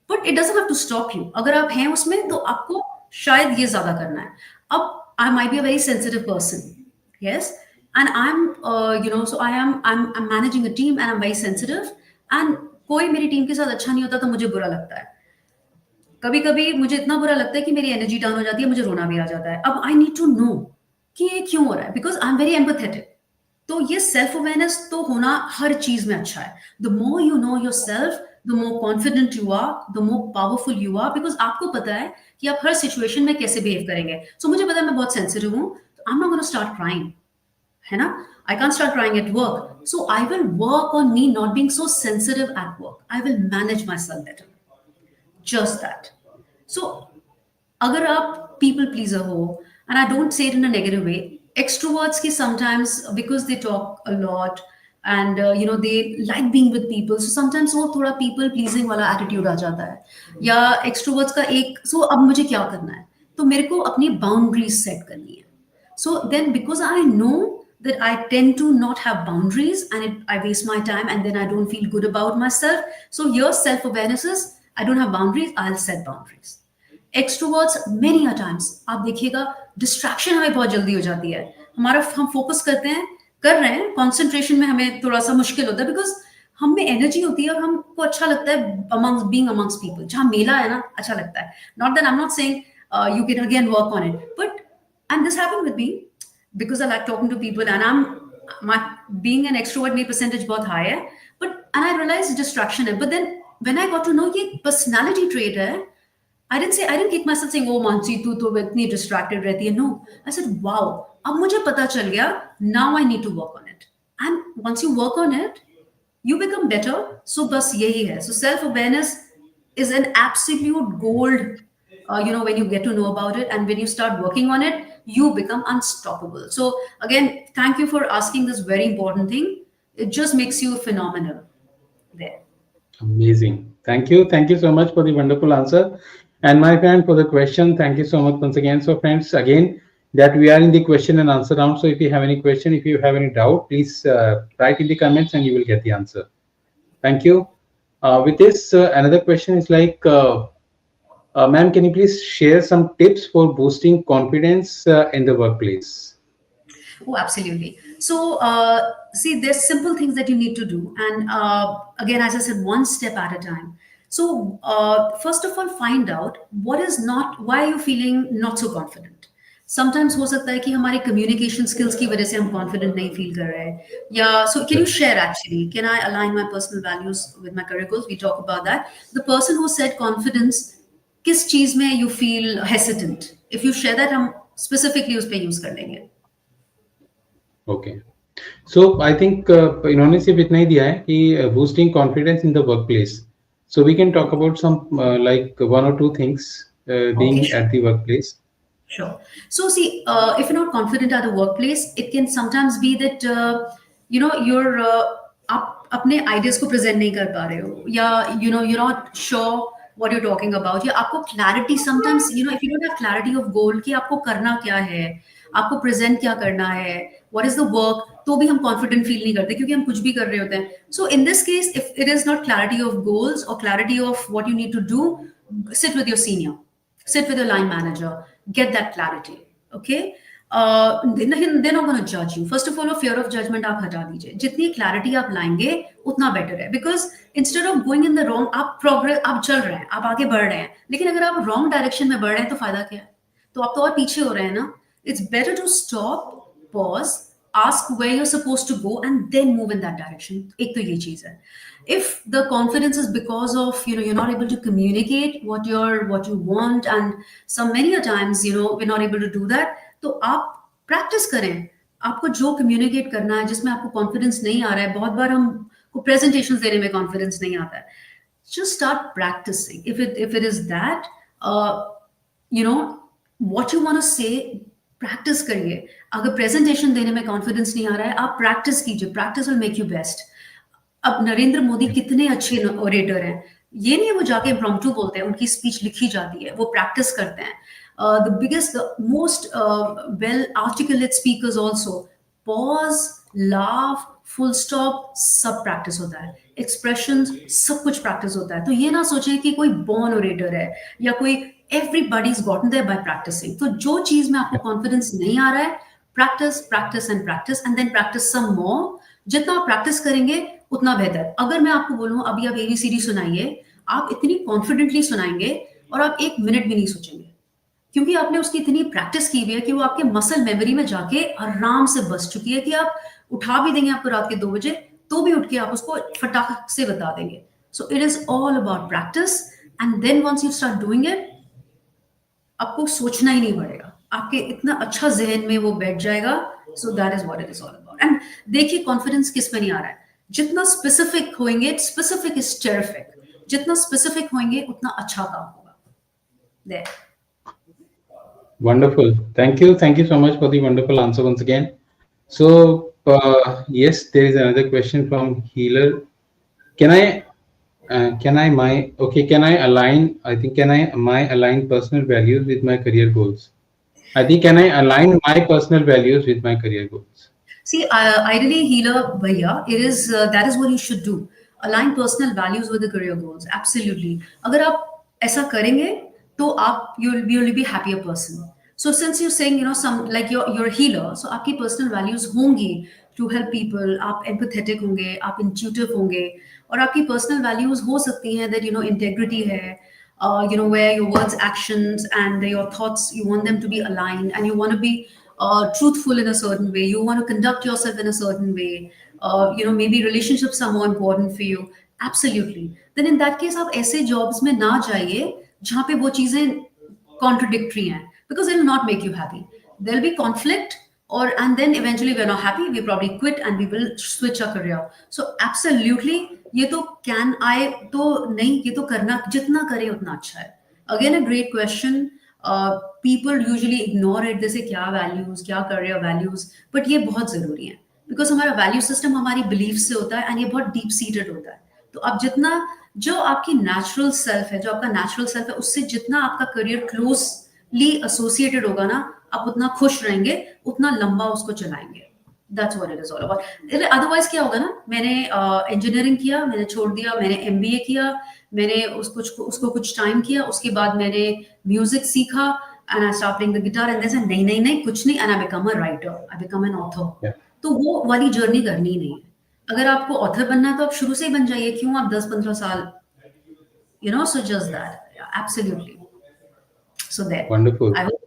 but it doesn't have to stop you. अगर आप हैं उसमें तो आपको शायद ये ज्यादा करना है. अब I might be a very sensitive person, yes, and I'm so I'm managing a team and I'm very sensitive, and कोई मेरी टीम के साथ अच्छा नहीं होता तो मुझे बुरा लगता है. कभी कभी मुझे इतना बुरा लगता है कि मेरी एनर्जी डाउन हो जाती है, मुझे रोना भी आ जाता है. अब आई नीड टू नो कि ये क्यों हो रहा है, because I am very empathetic. तो ये सेल्फ अवेयरनेस तो होना हर चीज में अच्छा है. The more you know yourself, the more confident you are, the more powerful you are, because आपको पता है कि आप हर सिचुएशन में कैसे बिहेव करेंगे. सो मुझे पता है मैं बहुत सेंसिटिव हूँ, तो I am not gonna start crying, है ना. I can't start crying at work, so I will work on me not being so sensitive at work. I will manage myself better, just that. So अगर आप people pleaser हो, and I don't say it in a negative way, extroverts की sometimes because they talk a lot and they like being with people, so sometimes वो थोड़ा people pleasing वाला attitude आ जाता है. या extroverts का एक so अब मुझे क्या करना है, तो मेरे को अपनी boundaries set करनी है. So then, because I know that I tend to not have boundaries and I waste my time and then I don't feel good about myself. So here, self awareness is I don't have boundaries, I'll set boundaries. Extroverts many a times आप देखिएगा distraction हमें बहुत जल्दी हो जाती है. हमारा हम फोकस करते हैं, कर रहे हैं, कंसंट्रेशन में हमें थोड़ा सा मुश्किल होता है बिकॉज हम में एनर्जी होती है और हमको अच्छा लगता है अमंग्स बीइंग अमंग्स पीपल. जहाँ मेला है ना अच्छा लगता है. Not that I am not saying you can again work on it, but and this happened with me because I like talking to people and I'm my being an extrovert my percentage बहुत high है. But and I realized distraction है. But then when I got to know ये personality trait है, I didn't kick myself saying, oh Mansi, तू तो इतनी distracted रहती है. No, I said, wow, अब मुझे पता चल गया. Now I need to work on it. And once you work on it, you become better. So बस यही है. So self awareness is an absolute gold. When you get to know about it and when you start working on it, you become unstoppable. So again, thank you for asking this very important thing. It just makes you phenomenal there. Amazing. Thank you. Thank you so much for the wonderful answer. And my friend, for the question, thank you so much once again. So, friends, again, that we are in the question and answer round. So, if you have any question, if you have any doubt, please write in the comments and you will get the answer. Thank you. With this, another question is like, ma'am, can you please share some tips for boosting confidence in the workplace? Oh, absolutely. So, see, there's simple things that you need to do, and again, as I said, one step at a time. So, first of all, find out what is not. Why are you feeling not so confident? Sometimes हो सकता है कि हमारे communication skills की वजह से हम confident नहीं feel कर रहे हैं. या so can you Right. share actually? Can I align my personal values with my career goals? We talk about that. The person who said confidence, किस चीज में you feel hesitant? If you share that, हम specifically उस पे use कर लेंगे. Okay. So I think इन्होंने सिर्फ इतना ही दिया है कि boosting confidence in the workplace. So we can talk about some like one or two things Okay, being sure. At the workplace. Sure. So, see, if you're not confident at the workplace, it can sometimes be that you're अपने ideas को present नहीं कर पा रहे हो, या you're not sure what you're talking about, या आपको clarity sometimes if you don't have clarity of goal कि आपको करना क्या है, आपको present क्या करना है, what is the work, तो भी हम confident feel नहीं करते क्योंकि हम कुछ भी कर रहे होते हैं. So in this case, if it is not clarity of goals or clarity of what you need to do, sit with your senior, sit with your line manager, get that clarity. Okay. They're not going to judge you. First of all, fear of judgment आप हटा दीजिए. जितनी clarity आप लाएंगे उतना better है. Because instead of going in the wrong, आप progress, आप चल रहे हैं, आप आगे बढ़ रहे हैं. लेकिन अगर आप wrong direction में बढ़ रहे हैं तो फायदा क्या है? तो आप तो और पीछे हो रहे हैं ना. It's better to stop, pause, ask where you're supposed to go, and then move in that direction. एक तो ये चीज है. If the confidence is because of you're not able to communicate what you want, and some many a times we're not able to do that, तो आप practice करें. आपको जो कम्युनिकेट करना है जिसमें आपको कॉन्फिडेंस नहीं आ रहा है, बहुत बार हम को प्रेजेंटेशंस देने में कॉन्फिडेंस नहीं आता है. just start practicing. If it is that, uh, you know what you want to say, practice करिए. अगर प्रेजेंटेशन देने में कॉन्फिडेंस नहीं आ रहा है, आप प्रैक्टिस कीजिए. Practice will make you best. अब नरेंद्र मोदी कितने अच्छे ओरेटर हैं. ये नहीं है वो जाके इम्प्रॉम्प्टू बोलते हैं, उनकी स्पीच लिखी जाती है, वो प्रैक्टिस करते हैं. The biggest, the most well articulate speakers also pause, laugh, full stop, सब प्रैक्टिस होता है. एक्सप्रेशंस, सब कुछ प्रैक्टिस होता है. तो ये ना सोचें कि कोई बॉर्न ओरेटर है या कोई, everybody's gotten there by practicing. तो जो चीज में आपको कॉन्फिडेंस नहीं आ रहा है, practice practice and practice and then practice some more. जितना आप प्रैक्टिस करेंगे उतना बेहतर. अगर मैं आपको बोलूं अभी आप एबीसीडी सुनाइए, आप इतनी कॉन्फिडेंटली सुनाएंगे और आप एक मिनट भी नहीं सोचेंगे, क्योंकि आपने उसकी इतनी प्रैक्टिस की हुई है कि वो आपके मसल मेमोरी में जाके आराम से बस चुकी है कि आप उठा भी देंगे आपको रात के 2 बजे, तो भी उठ के आप उसको फटाक से बता देंगे. So it is all about practice. And then once you start doing it, आपको सोचना ही नहीं पड़ेगा, आपके इतना अच्छा जहन में वो बैठ जाएगा. सो that is what it is all about. And देखिए कॉन्फिडेंस किस पे नहीं आ रहा है. जितना स्पेसिफिक होंगे, स्पेसिफिक इज टेरिफिक. जितना स्पेसिफिक होंगे उतना अच्छा काम होगा. There. Wonderful. Thank you so much for the wonderful answer once again. So, yes, there is another question from Healer. Can I, can I align, I think, can I, my align personal values with my career goals? I think, can I align my personal values with my career goals? See, ideally, healer, Bhaiya, it is that is what you should do. Align personal values with the career goals. Absolutely. अगर आप ऐसा करेंगे, तो आप you'll be happier person. So since you're saying, some like you're a healer, so आपकी personal values होंगी to help people. आप empathetic होंगे, आप intuitive होंगे, और आपकी personal values हो सकती हैं that integrity है. Where your words, actions, and your thoughts, you want them to be aligned, and you want to be truthful in a certain way. You want to conduct yourself in a certain way. Maybe relationships are more important for you. Absolutely. Then in that case, आप ऐसे jobs में ना जाइए जहाँ पे वो चीजें contradictory हैं, because it will not make you happy. There'll be conflict, and then eventually we're not happy. We probably quit and we will switch our career. So absolutely, ये तो can I तो नहीं, ये तो करना जितना करे उतना अच्छा है. Again, a great question. People usually ignore it. जैसे क्या values, क्या career values, but ये बहुत जरूरी है, because हमारा value system हमारी belief से होता है, and ये बहुत deep seated होता है. तो आप जितना, जो आपकी natural self है, जो आपका natural self है, उससे जितना आपका career closely associated होगा ना, आप उतना खुश रहेंगे, उतना लंबा उसको चलाएंगे. That's what it is all about. Otherwise क्या होगा ना, मैंने इंजीनियरिंग किया, मैंने छोड़ दिया, मैंने एमबीए किया, मैंने उसको कुछ टाइम किया, उसके बाद मैंने म्यूजिक सीखा, and I start playing the guitar, and then नहीं नहीं नहीं कुछ नहीं, and I become a writer, I become an author. Yeah, तो वो वाली जर्नी करनी ही नहीं है. अगर आपको ऑथर बनना है तो आप शुरू से ही बन जाइए, क्यों आप 10-15 साल, so just that. Absolutely. So there. wonderful. I hope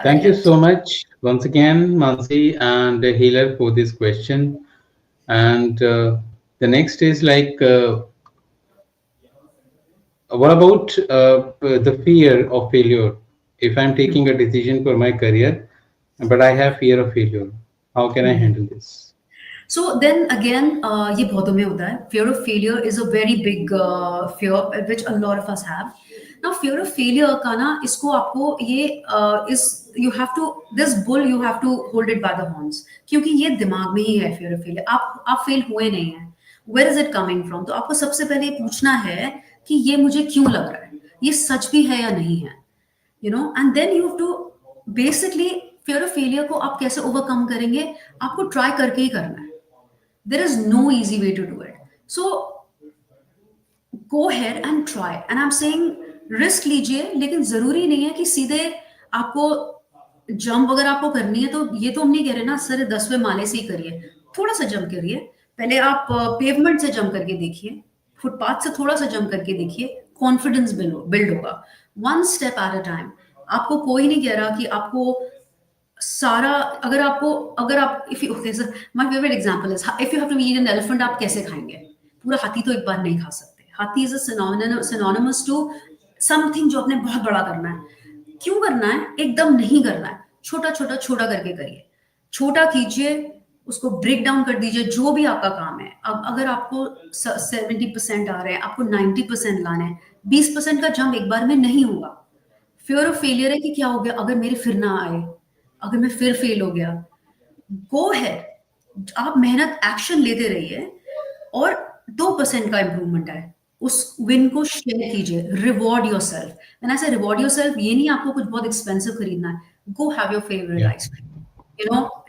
Thank that you helps. so much once again, Mansi and Healer, for this question. And the next is like, what about the fear of failure? If I'm taking a decision for my career, but I have fear of failure, how can I handle this? So then again, ये बहुतों में होता है. Fear of failure is a very big fear which a lot of us have. Now fear of failure का ना, इसको आपको ये is you have to, this bull you have to hold it by the horns, क्योंकि ये दिमाग में ही है. fear of failure, आप फेल हुए नहीं हैं. Where is it coming from? तो आपको सबसे पहले ये पूछना है कि ये मुझे क्यों लग रहा है, ये सच भी है या नहीं है. And then you have to basically, fear of failure को आप कैसे ओवरकम करेंगे, आपको ट्राई करके ही करना है. There is no easy way to do it. So go ahead and try. And I'm saying risk लीजिए, लेकिन जरूरी नहीं है कि सीधे आपको जंप अगर आपको करनी है, तो ये तो हम नहीं कह रहे ना सर 10वें माले से ही करिए. थोड़ा सा जंप करिए. पहले आप पेवमेंट से जंप करके देखिए, फुटपाथ से थोड़ा सा जंप करके देखिए, कॉन्फिडेंस बिल्ड होगा. One step at a time. आपको कोई नहीं कह रहा कि आपको सारा, अगर आप if you okay sir, my favourite example is, if you have to eat an elephant, आप कैसे खाएंगे? पूरा हाथी तो एक बार नहीं खा सकते. Hathi is a synonymous to something जो आपने बहुत बड़ा करना है. क्यों करना है? एकदम नहीं करना है. छोटा छोटा छोटा करके करिए. छोटा कीजिए, उसको ब्रेक डाउन कर दीजिए, जो भी आपका काम है। अब अगर आपको 70% आ रहे हैं, आपको 90% लाना है, 20% का जंप एक बार में नहीं होगा। फियर ऑफ फेलियर है कि क्या हो गया अगर मेरे फिर ना आए, अगर मैं फिर फेल हो गया। गो है, आप मेहनत एक्शन लेते रहिए, और 2% का इंप्रूवमेंट है, उस विन को शेयर कीजिए। Reward your self. When I से रिवॉर्ड योर सेल्फ, ये नहीं आपको कुछ बहुत एक्सपेंसिव खरीदना है। Go have your favourite Yeah. Ice cream,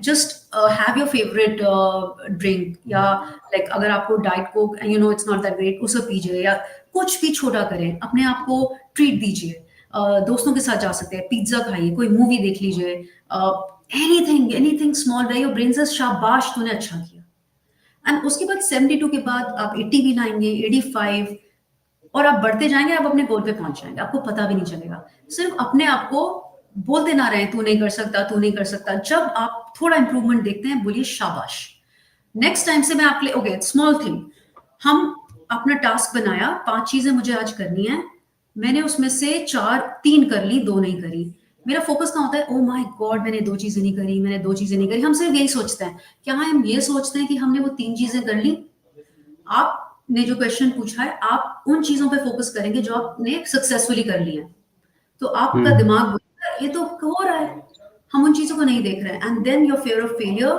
just have your favorite drink, या like अगर आपको diet Coke, it's not that great, उसे पीजिए, या कुछ भी छोटा करें, अपने आप को ट्रीट दीजिए। दोस्तों के साथ जा सकते हैं, पिज्जा खाइए, कोई मूवी देख लीजिए, anything anything small, way your brain से शाबाश तूने अच्छा किया। एंड उसके बाद 72 के बाद आप 80 भी लाएंगे, 85, और आप बढ़ते जाएंगे, आप अपने गोल पे पहुंच जाएंगे, आपको पता भी नहीं चलेगा। सिर्फ अपने आप को बोलते ना रहे तू नहीं कर सकता, तू नहीं कर सकता। जब आप थोड़ा इंप्रूवमेंट देखते हैं, बोलिए शाबाश, नेक्स्ट टाइम से मैं आपके लिए, ओके स्मॉल थिंग, हम अपना टास्क बनाया, 5 चीजें मुझे आज करनी है, मैंने उसमें से चार, 3 कर ली, 2 नहीं करी। मेरा फोकस कहाँ होता है, ओ माय गॉड मैंने 2 चीजें नहीं करी, मैंने 2 चीजें नहीं करी। हम सिर्फ यही सोचते हैं। क्या हम ये सोचते हैं कि हमने वो 3 चीजें कर ली? आपने जो क्वेश्चन पूछा है, आप उन चीजों पे फोकस करेंगे जो आपने सक्सेसफुली कर ली है, तो आपका Hmm. दिमाग बोलेगा ये तो हो रहा है। हम उन चीजों को नहीं देख रहे हैं, and then your fear of failure,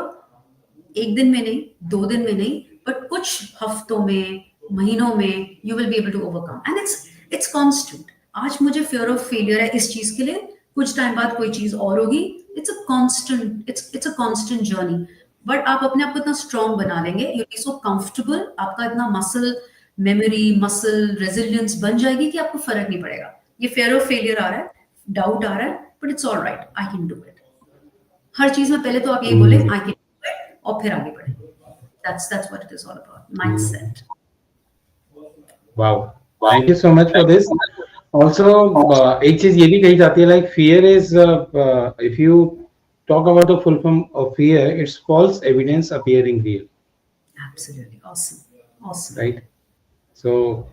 एक दिन में नहीं, 2 दिन में नहीं, बट कुछ हफ्तों में, महीनों में, you will be able to overcome, and it's constant. आज मुझे फियर ऑफ फेलियर है इस चीज के लिए, कुछ टाइम बाद कोई चीज और होगी। It's a constant journey. But आप अपने आप को इतना स्ट्रांग बना लेंगे, यू बी सो कंफर्टेबल, आपका इतना मसल मेमोरी, मसल रेजिलियंस बन जाएगी कि आपको फर्क नहीं पड़ेगा। ये फियर ऑफ फेलियर आ रहा है, डाउट आ रहा है, but it's all right, I can do it. हर चीज में पहले तो आप यही बोले Amazing. I can do it, और फिर आगे बढ़े। That's what it is all about. Mindset. Wow. Thank you so much for this. Also, एक चीज ये भी कही जाती है, like fear is, if you talk about the full form of fear, it's false evidence appearing real, Absolutely awesome. Awesome. right? So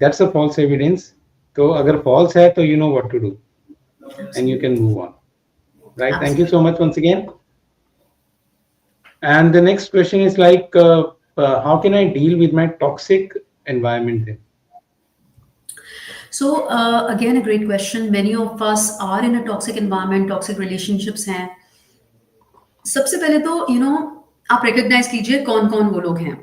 that's a false evidence. तो अगर false है तो you know what to do and you Absolutely. can move on, right? Thank you Absolutely. so much once again. And the next question is like, how can I deal with my toxic environment then? So again, a great question. Many of us are in a toxic environment, toxic relationships हैं. सबसे पहले तो आप recognise कीजिए कौन कौन वो लोग हैं।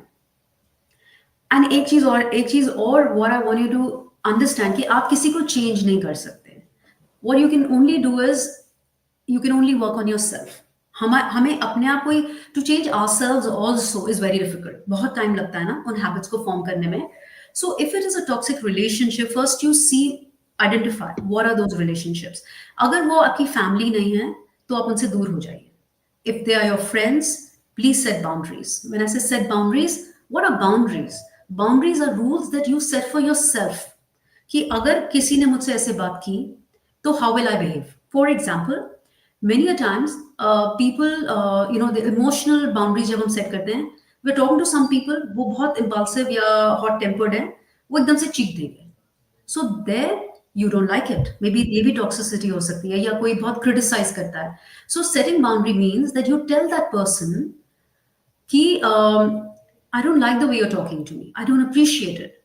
एंड एक चीज और what I want you to understand, कि आप किसी को चेंज नहीं कर सकते। What you can only do is, you can only work on yourself. हमें अपने आप को ही, to change ourselves also is very difficult, बहुत टाइम लगता है ना उन हैबिट्स को फॉर्म करने में। So if it is a toxic relationship, first you see, identify what are those relationships. अगर वो आपकी फैमिली नहीं है, तो आप उनसे दूर हो जाइए। If they are your friends, please set boundaries. When I say set boundaries, what are boundaries? Boundaries are rules that you set for yourself. कि अगर किसी ने मुझसे ऐसे बात की, तो how will I behave? For example, many a times people, the emotional boundaries जब हम सेट करते हैं, we're talking to some people, वो बहुत impulsive या hot tempered है, वो एकदम से चीख देंगे। So there you don't like it, maybe ये भी टॉक्सिसिटी हो सकती है, या कोई बहुत क्रिटिसाइज करता है। So setting boundary means that you tell that person कि I don't like the way you're talking to me, I don't appreciate it.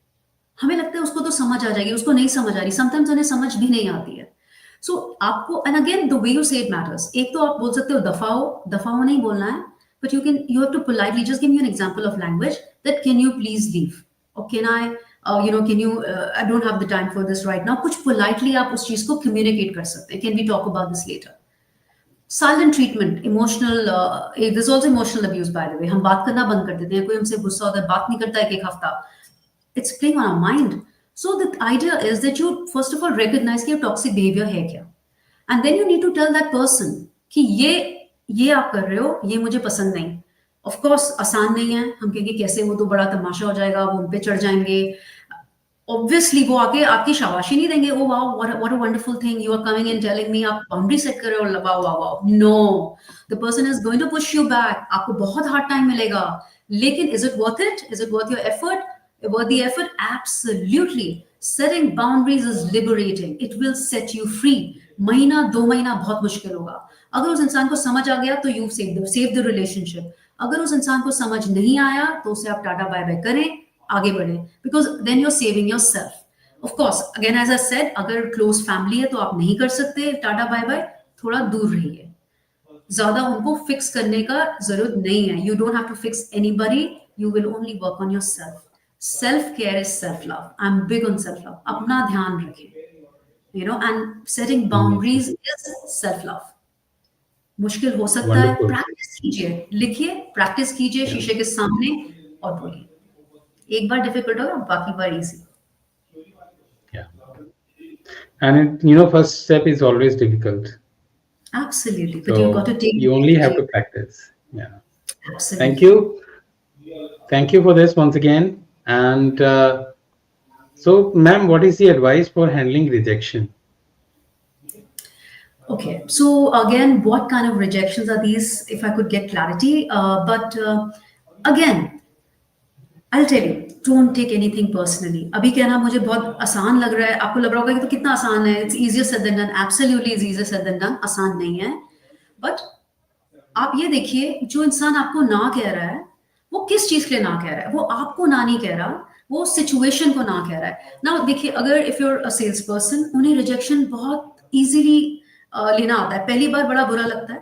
हमें लगता है उसको तो समझ आ जाएगी, उसको नहीं समझ आ रही, समटाइम्स उन्हें समझ भी नहीं आती है। सो आपको, and again the way you से इट मैटर्स। एक तो आप बोल सकते हो दफाओ नहीं बोलना है, but you have to politely just give me an example of language, that can you please leave, और can I, can you, I don't have the time for this right now. कुछ पोलाइटली आप उस चीज को communicate कर सकते हैं, can we talk about this later. Silent treatment, emotional, this also emotional abuse by the way. हम बात करना बंद कर देते हैं, कोई हमसे गुस्सा होता है, बात नहीं करता एक एक हफ्ता, it's playing on our mind. So the idea is that you first of all recognize कि toxic behavior है क्या, and then you need to tell that person कि ये आप कर रहे हो, ये मुझे पसंद नहीं। Of course आसान नहीं है, हम कहेंगे कैसे, वो तो बड़ा तमाशा हो जाएगा, वो उन पे चढ़ जाएंगे। ऑब्वियसली वो आके आपकी शाबाशी नहीं देंगे, oh wow what a wonderful thing you are coming and telling me, आप बाउंड्री सेट कर रहे हो, wow wow wow. No, the person is going to push you back, आपको बहुत हार्ड टाइम मिलेगा, लेकिन is it worth it, is it worth your effort, worth the effort? Absolutely. Setting boundaries is liberating. It will set you free. महीना 2 महीना बहुत मुश्किल होगा। अगर उस इंसान को समझ आ गया तो यू सेव द रिलेशनशिप। अगर उस इंसान को समझ नहीं आया तो उसे आप टाटा बाय बाय करें, आगे बढ़े, because then you are saving yourself. Of course again as I said, अगर क्लोज फैमिली है तो आप नहीं कर सकते टाटा बाय बाय, थोड़ा दूर रहिए। ज्यादा उनको फिक्स करने का जरूरत नहीं है। You don't have to fix anybody, you will only work on yourself. Self care is self love. I am big on self love. अपना ध्यान रखें, and setting Amazing. boundaries is self love। मुश्किल हो सकता है, Wonderful. Practice कीजिए, लिखिए, practice कीजिए Yeah. शीशे के सामने और बोलिए। एक बार डिफिकल्ट होगा, बाकी बार easy. Yeah. And first step is always difficult. Absolutely, but you've got to So take you only have initiative। to practice. Yeah. Thank Absolutely। you. Thank you for this once again. And so, ma'am, what is the advice for handling rejection? Okay, so again, what kind of rejections are these? If I could get clarity, but again, I'll tell you, don't take anything personally। अभी कहना मुझे बहुत आसान लग रहा है, आपको लग रहा होगा कि तो कितना आसान है, it's easier said than done। Absolutely is easier said than done। आसान नहीं है, बट आप ये देखिए, जो इंसान आपको ना कह रहा है, वो किस चीज के लिए ना कह रहा है? वो आपको ना नहीं कह रहा, वो सिचुएशन को ना कह रहा है ना। देखिए, अगर if you're a sales person, उन्हें रिजेक्शन बहुत इजीली लेना आता है। पहली बार बड़ा बुरा लगता है,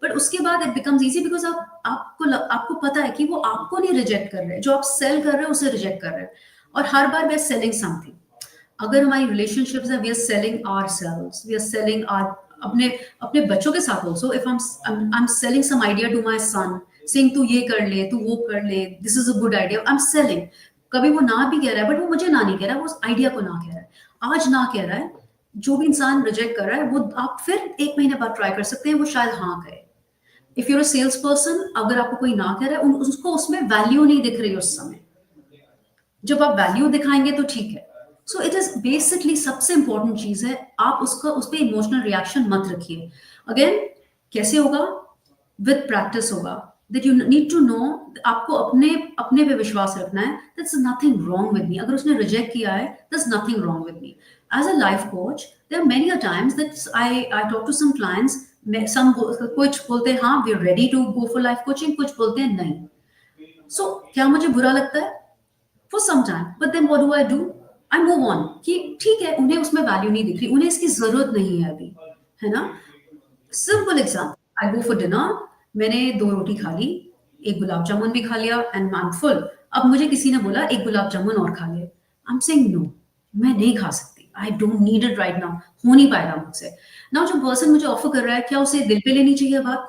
बट उसके बाद इट बिकम्स इजी, बिकॉज आपको पता है कि वो आपको नहीं रिजेक्ट कर रहे हैं, जो आप सेल कर रहे हैं उसे रिजेक्ट कर रहे हैं। और हर बार वी आर सेलिंग समथिंग। अगर हमारी रिलेशनशिप्स है, we are selling ourselves, we are selling our, अपने अपने बच्चों के साथ also. If I am selling some idea to my son, saying तू ये कर ले, तू वो कर ले, this is a good idea, I am selling. कभी वो ना भी कह रहा है, बट वो मुझे ना नहीं कह रहा है, वो उस आइडिया को ना कह रहा है। आज ना कह रहा है, जो भी इंसान रिजेक्ट कर रहा है, वो आप फिर 1 महीने बाद ट्राई कर सकते हैं, वो शायद हाँ कहे। If you're a sales person, अगर आपको कोई ना कह रहा है, उसको उसमें वैल्यू नहीं दिख रही उस समय। जब आप वैल्यू दिखाएंगे तो ठीक है। सो इट इज बेसिकली सबसे इंपॉर्टेंट चीज है, आप उसका उस पर इमोशनल रिएक्शन मत रखिए। अगेन, कैसे होगा? विद प्रैक्टिस होगा। That you need to know, आपको अपने अपने पे विश्वास रखना है। That's nothing wrong with me. अगर उसने रिजेक्ट किया है, that's nothing wrong with me. As a life coach, there are many a times that I talk to some clients. Some कुछ बोलते हैं हाँ we are ready to go for life coaching, कुछ बोलते हैं नहीं। सो क्या मुझे बुरा लगता है? For some time, but then what do I do? I move on. कि ठीक है, उन्हें उसमें वैल्यू नहीं दिख रही, उन्हें इसकी जरूरत नहीं है अभी, है ना। Simple example, I go for dinner, मैंने 2 रोटी खा ली, एक गुलाब जामुन भी खा लिया, एंड आई एम फुल। अब मुझे किसी ने बोला एक गुलाब जामुन और खा ले, आई एम सेइंग नो, मैं नहीं खा सकती, I don't need it right now, हो नहीं पाएगा मुझसे। नाउ जो पर्सन मुझे ऑफर कर रहा है, क्या उसे दिल पे लेनी चाहिए बात?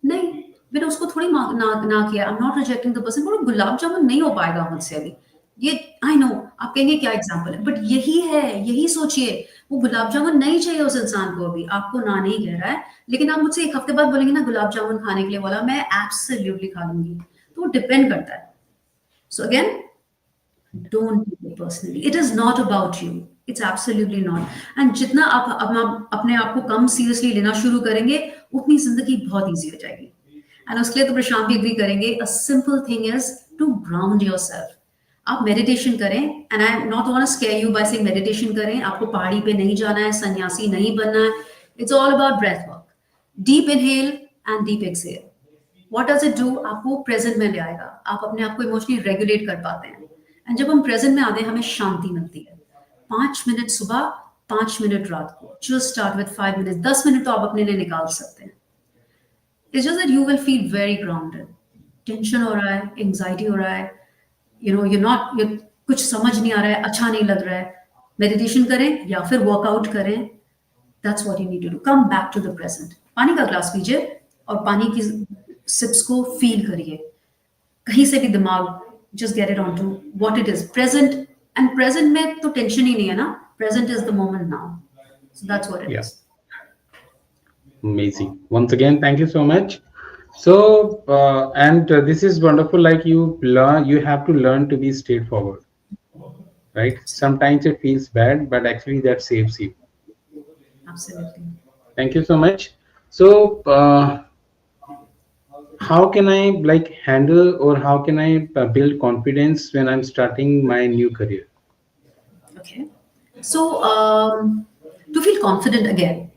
नहीं, मैंने उसको थोड़ी ना किया। I am not rejecting the person, but gulab jamun नहीं हो पाएगा मुझसे अभी। ये आई नो, आप कहेंगे क्या एग्जाम्पल है, बट यही है, यही सोचिए। वो गुलाब जामुन नहीं चाहिए उस इंसान को अभी, आपको ना नहीं कह रहा है, लेकिन आप मुझसे 1 हफ्ते बाद बोलेंगे ना गुलाब जामुन खाने के लिए बोला, मैं एब्सोल्युटली खा लूंगी। तो वो डिपेंड करता है। So again, don't take it personally, it is not about you, it's absolutely not. And जितना आप अपने आप को कम सीरियसली लेना शुरू करेंगे, उतनी जिंदगी बहुत ईजी हो जाएगी। एंड उसके लिए तो प्रशांत भी एग्री करेंगे, a simple thing is to ground yourself. आप मेडिटेशन करें, and I am not want to scare you by saying meditation करें, आपको पहाड़ी पे नहीं जाना है, सन्यासी नहीं बनना है। It's all about breath work. Deep inhale and deep exhale. What does it do? आपको प्रेजेंट में ले आएगा, आप अपने आप को इमोशनली रेगुलेट कर पाते हैं। एंड जब हम प्रेजेंट में आते हैं, हमें शांति मिलती है। 5 मिनट सुबह, 5 मिनट रात को, just start with 5 minute, 10 minute तो आप अपने लिए निकाल सकते हैं। It's just that you will feel very grounded. Tension हो रहा है, एंग्जाइटी हो रहा है, यू नॉट, कुछ समझ नहीं आ रहा है, अच्छा नहीं लग रहा है, मेडिटेशन करें या फिर वर्कआउट करें। That's what you need to do, come back to the present. पानी का ग्लास पीजिए और पानी की सिप्स को फील करिए। कहीं से भी दिमाग, just get it on to what it is present. And present में तो टेंशन ही नहीं है ना, present is the moment now. So that's what it Yeah. Is. Amazing. Once again, thank you so much. So, and this is wonderful. Like you have to learn to be straightforward, right? Sometimes it feels bad, but actually that saves you. Absolutely। Thank you so much. So, how can I like handle or how can I build confidence when I'm starting my new career? Okay. So, to feel confident again.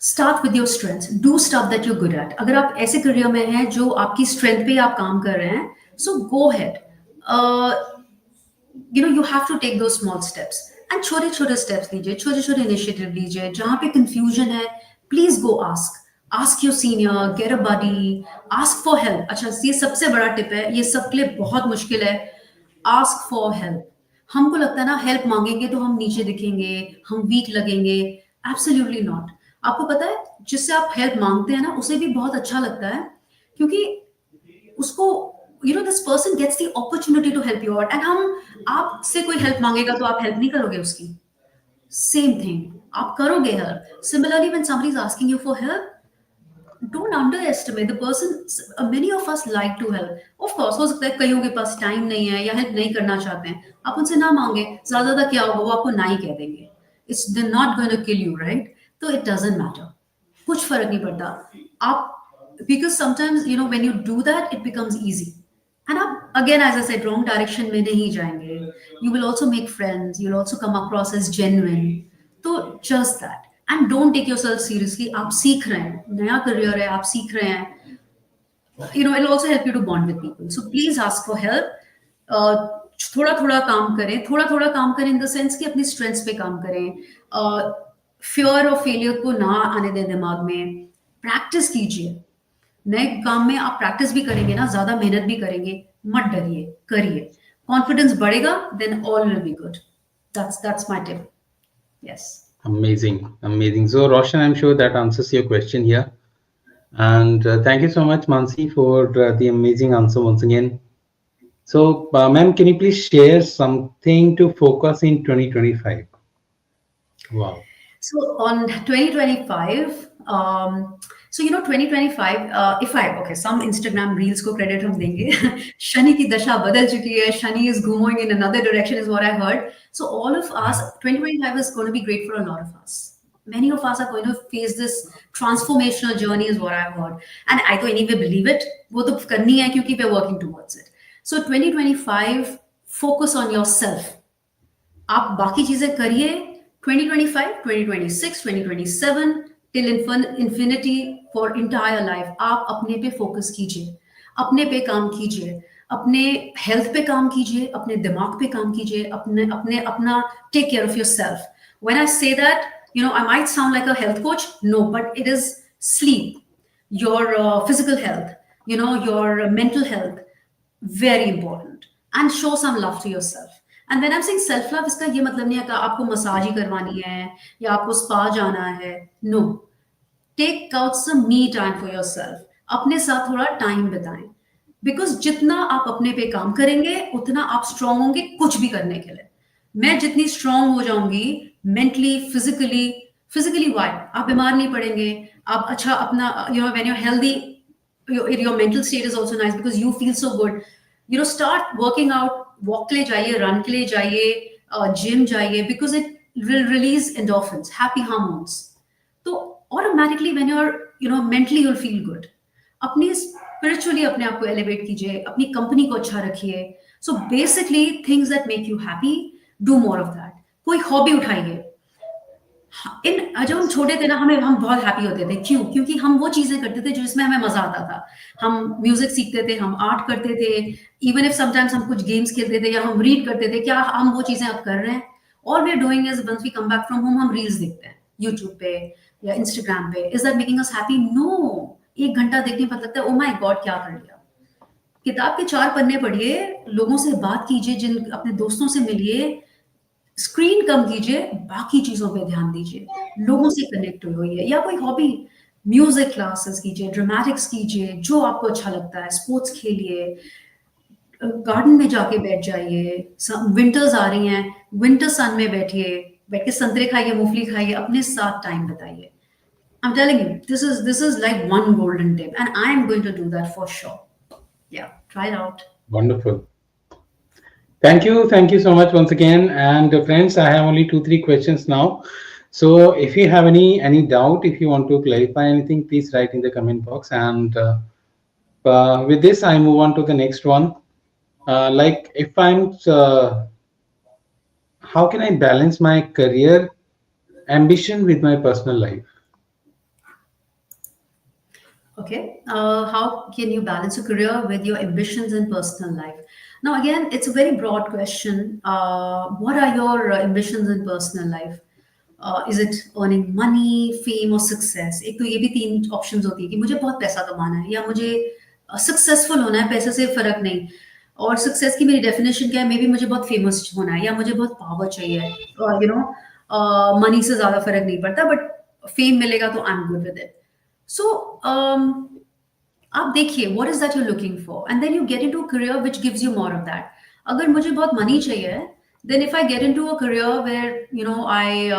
Start with your strength, do stuff that you're good at. अगर आप ऐसे career में हैं जो आपकी strength पे आप काम कर रहे हैं, सो गो head. You have to take those small steps, and छोटे छोटे steps लीजिए, छोटे छोटे initiative लीजिए. जहाँ पे confusion है, please go ask your senior, get a buddy, ask for help. अच्छा, ये सबसे बड़ा टिप है, ये सबके लिए बहुत मुश्किल है. Ask for help. हमको लगता है ना हेल्प मांगेंगे तो हम नीचे दिखेंगे, हम वीक लगेंगे. Absolutely not. आपको पता है, जिससे आप हेल्प मांगते हैं ना, उसे भी बहुत अच्छा लगता है, क्योंकि उसको this person gets the opportunity to help you out. And हम आपसे कोई हेल्प मांगेगा तो आप हेल्प नहीं करोगे उसकी. सेम थिंग, आप करोगे help. Similarly when somebody is asking you for help, don't underestimate the person. Many of us like to help. Of course, हो सकता है कईयों के पास टाइम नहीं है या हेल्प नहीं करना चाहते हैं, आप उनसे ना मांगे. ज्यादा क्या होगा, वो आपको ना ही कह देंगे. It's they not going to kill you, right? तो इट डजंट मैटर, कुछ फर्क नहीं पड़ता. आप, because sometimes when you do that it becomes easy. And आप again, as I said, wrong direction में नहीं जाएंगे. You will also make friends. You will also come across as genuine. तो just that. And don't take yourself seriously. आप सीख रहे हैं, नया career है, आप सीख रहे हैं. It'll also help you to bond with people. So please ask for help. uh, थोड़ा थोड़ा काम करें, थोड़ा थोड़ा काम करें इन द सेंस कि अपनी स्ट्रेंथ्स पे काम करें. फियर और फेलियर को ना आने दें दिमाग में. प्रैक्टिस कीजिए. नए काम में आप प्रैक्टिस भी करेंगे ना, ज्यादा मेहनत भी करेंगे, मत डरिए, करिए. कॉन्फिडेंस बढ़ेगा, then all will be good. That's my tip. Yes. Amazing, amazing. So, Roshan, I'm sure that answers your question here. And thank you so much, Mansi, for the amazing answer once again. So, ma'am, can you please share something to focus in 2025? Wow. So on 2025, 2025, if I, okay, some Instagram reels को credit हम देंगे. शनि की दशा बदल चुकी है. Shani is going in another direction is what I heard. So all of us, 2025 is going to be great for a lot of us. Many of us are going to face this transformational journey is what I've heard. And I तो anyway believe it. वो तो करनी है क्योंकि we're working towards it. So 2025, focus on yourself. आप बाकी चीजें करिए. 2025, 2026, 2027 till infinity, for entire life आप अपने पे फोकस कीजिए, अपने पे काम कीजिए, अपने हेल्थ पे काम कीजिए, अपने दिमाग पे काम कीजिए, अपने अपने अपना take care of yourself. When I say that, I might sound like a health coach. No, but it is sleep, your physical health, your mental health, very important. And show some love to yourself. And when I'm saying self love, इसका ये मतलब नहीं है कि आपको massage ही करवानी है या आपको स्पा जाना है. No, take out some me time for yourself. अपने साथ थोड़ा टाइम बिताएं. बिकॉज जितना आप अपने पे काम करेंगे उतना आप स्ट्रांग होंगे कुछ भी करने के लिए. मैं जितनी स्ट्रांग हो जाऊंगी मेंटली, फिजिकली वाई, आप बीमार नहीं पड़ेंगे. आप अच्छा अपना, when you're healthy, your mental state is also nice because you feel so good. Start working out. Walk के लिए जाइए, रन के लिए जाइए, जिम जाइए, because it will release endorphins, happy hormones. तो automatically when you are mentally you will feel good. अपनी spiritually अपने आप को एलिवेट कीजिए, अपनी कंपनी को अच्छा रखिए. So basically things that make you happy, do more of that. कोई हॉबी उठाइए. जब हम छोटे थे ना, हम बहुत हैप्पी होते थे. क्यों? क्योंकि हम वो चीजें करते थे जिसमें हमें मजा आता था. हम म्यूजिक सीखते थे, हम आर्ट करते थे, इवन इफ समटाइम्स हम कुछ गेम्स खेलते थे या हम रीड करते थे. क्या हम वो चीजें अब कर रहे हैं? All we are doing is once we come back from home हम रील्स देखते हैं यूट्यूब पे या इंस्टाग्राम पे. Is that making us happy? No. 1 घंटा देखने पर लगता है ओ माय गॉड क्या कर लिया. किताब के 4 पन्ने पढ़िए, लोगों से बात कीजिए, जिन अपने दोस्तों से मिलिए. स्क्रीन कम कीजिए, बाकी चीजों पे ध्यान दीजिए, लोगों से कनेक्ट होइए. या कोई हॉबी, म्यूजिक क्लासेस कीजिए, ड्रामेटिक्स कीजिए, जो आपको अच्छा लगता है. स्पोर्ट्स खेलिए, गार्डन में जाके बैठ जाइए. विंटर्स आ रही हैं, विंटर सन में बैठिए, बैठ के संतरे खाइए, मूंगफली खाइए, अपने साथ टाइम बताइए. I'm telling you, this is like one golden tip, and I am going to do that for sure. Yeah, try it out. Wonderful. Thank you so much once again. And friends, I have only two, three questions now. So if you have any doubt, if you want to clarify anything, please write in the comment box. And with this, I move on to the next one. Like if how can I balance my career ambition with my personal life? Okay. How can you balance a career with your ambitions and personal life? Now, again, it's a very broad question. What are your ambitions in personal life? Is it earning money, fame or success? एक तो ये भी तीन options होती है कि मुझे बहुत पैसा कमाना है या मुझे सक्सेसफुल होना है, पैसे से फर्क नहीं। और सक्सेस की मेरी डेफिनेशन क्या है? मे बी मुझे बहुत फेमस होना है या मुझे बहुत पावर चाहिए। मनी से ज़्यादा फर्क नहीं पड़ता, बट फेम मिलेगा तो I am good with it. So आप देखिए what is that you looking for and then you get into a career which gives you more of that. अगर मुझे बहुत मनी चाहिए, then if I get into a career where I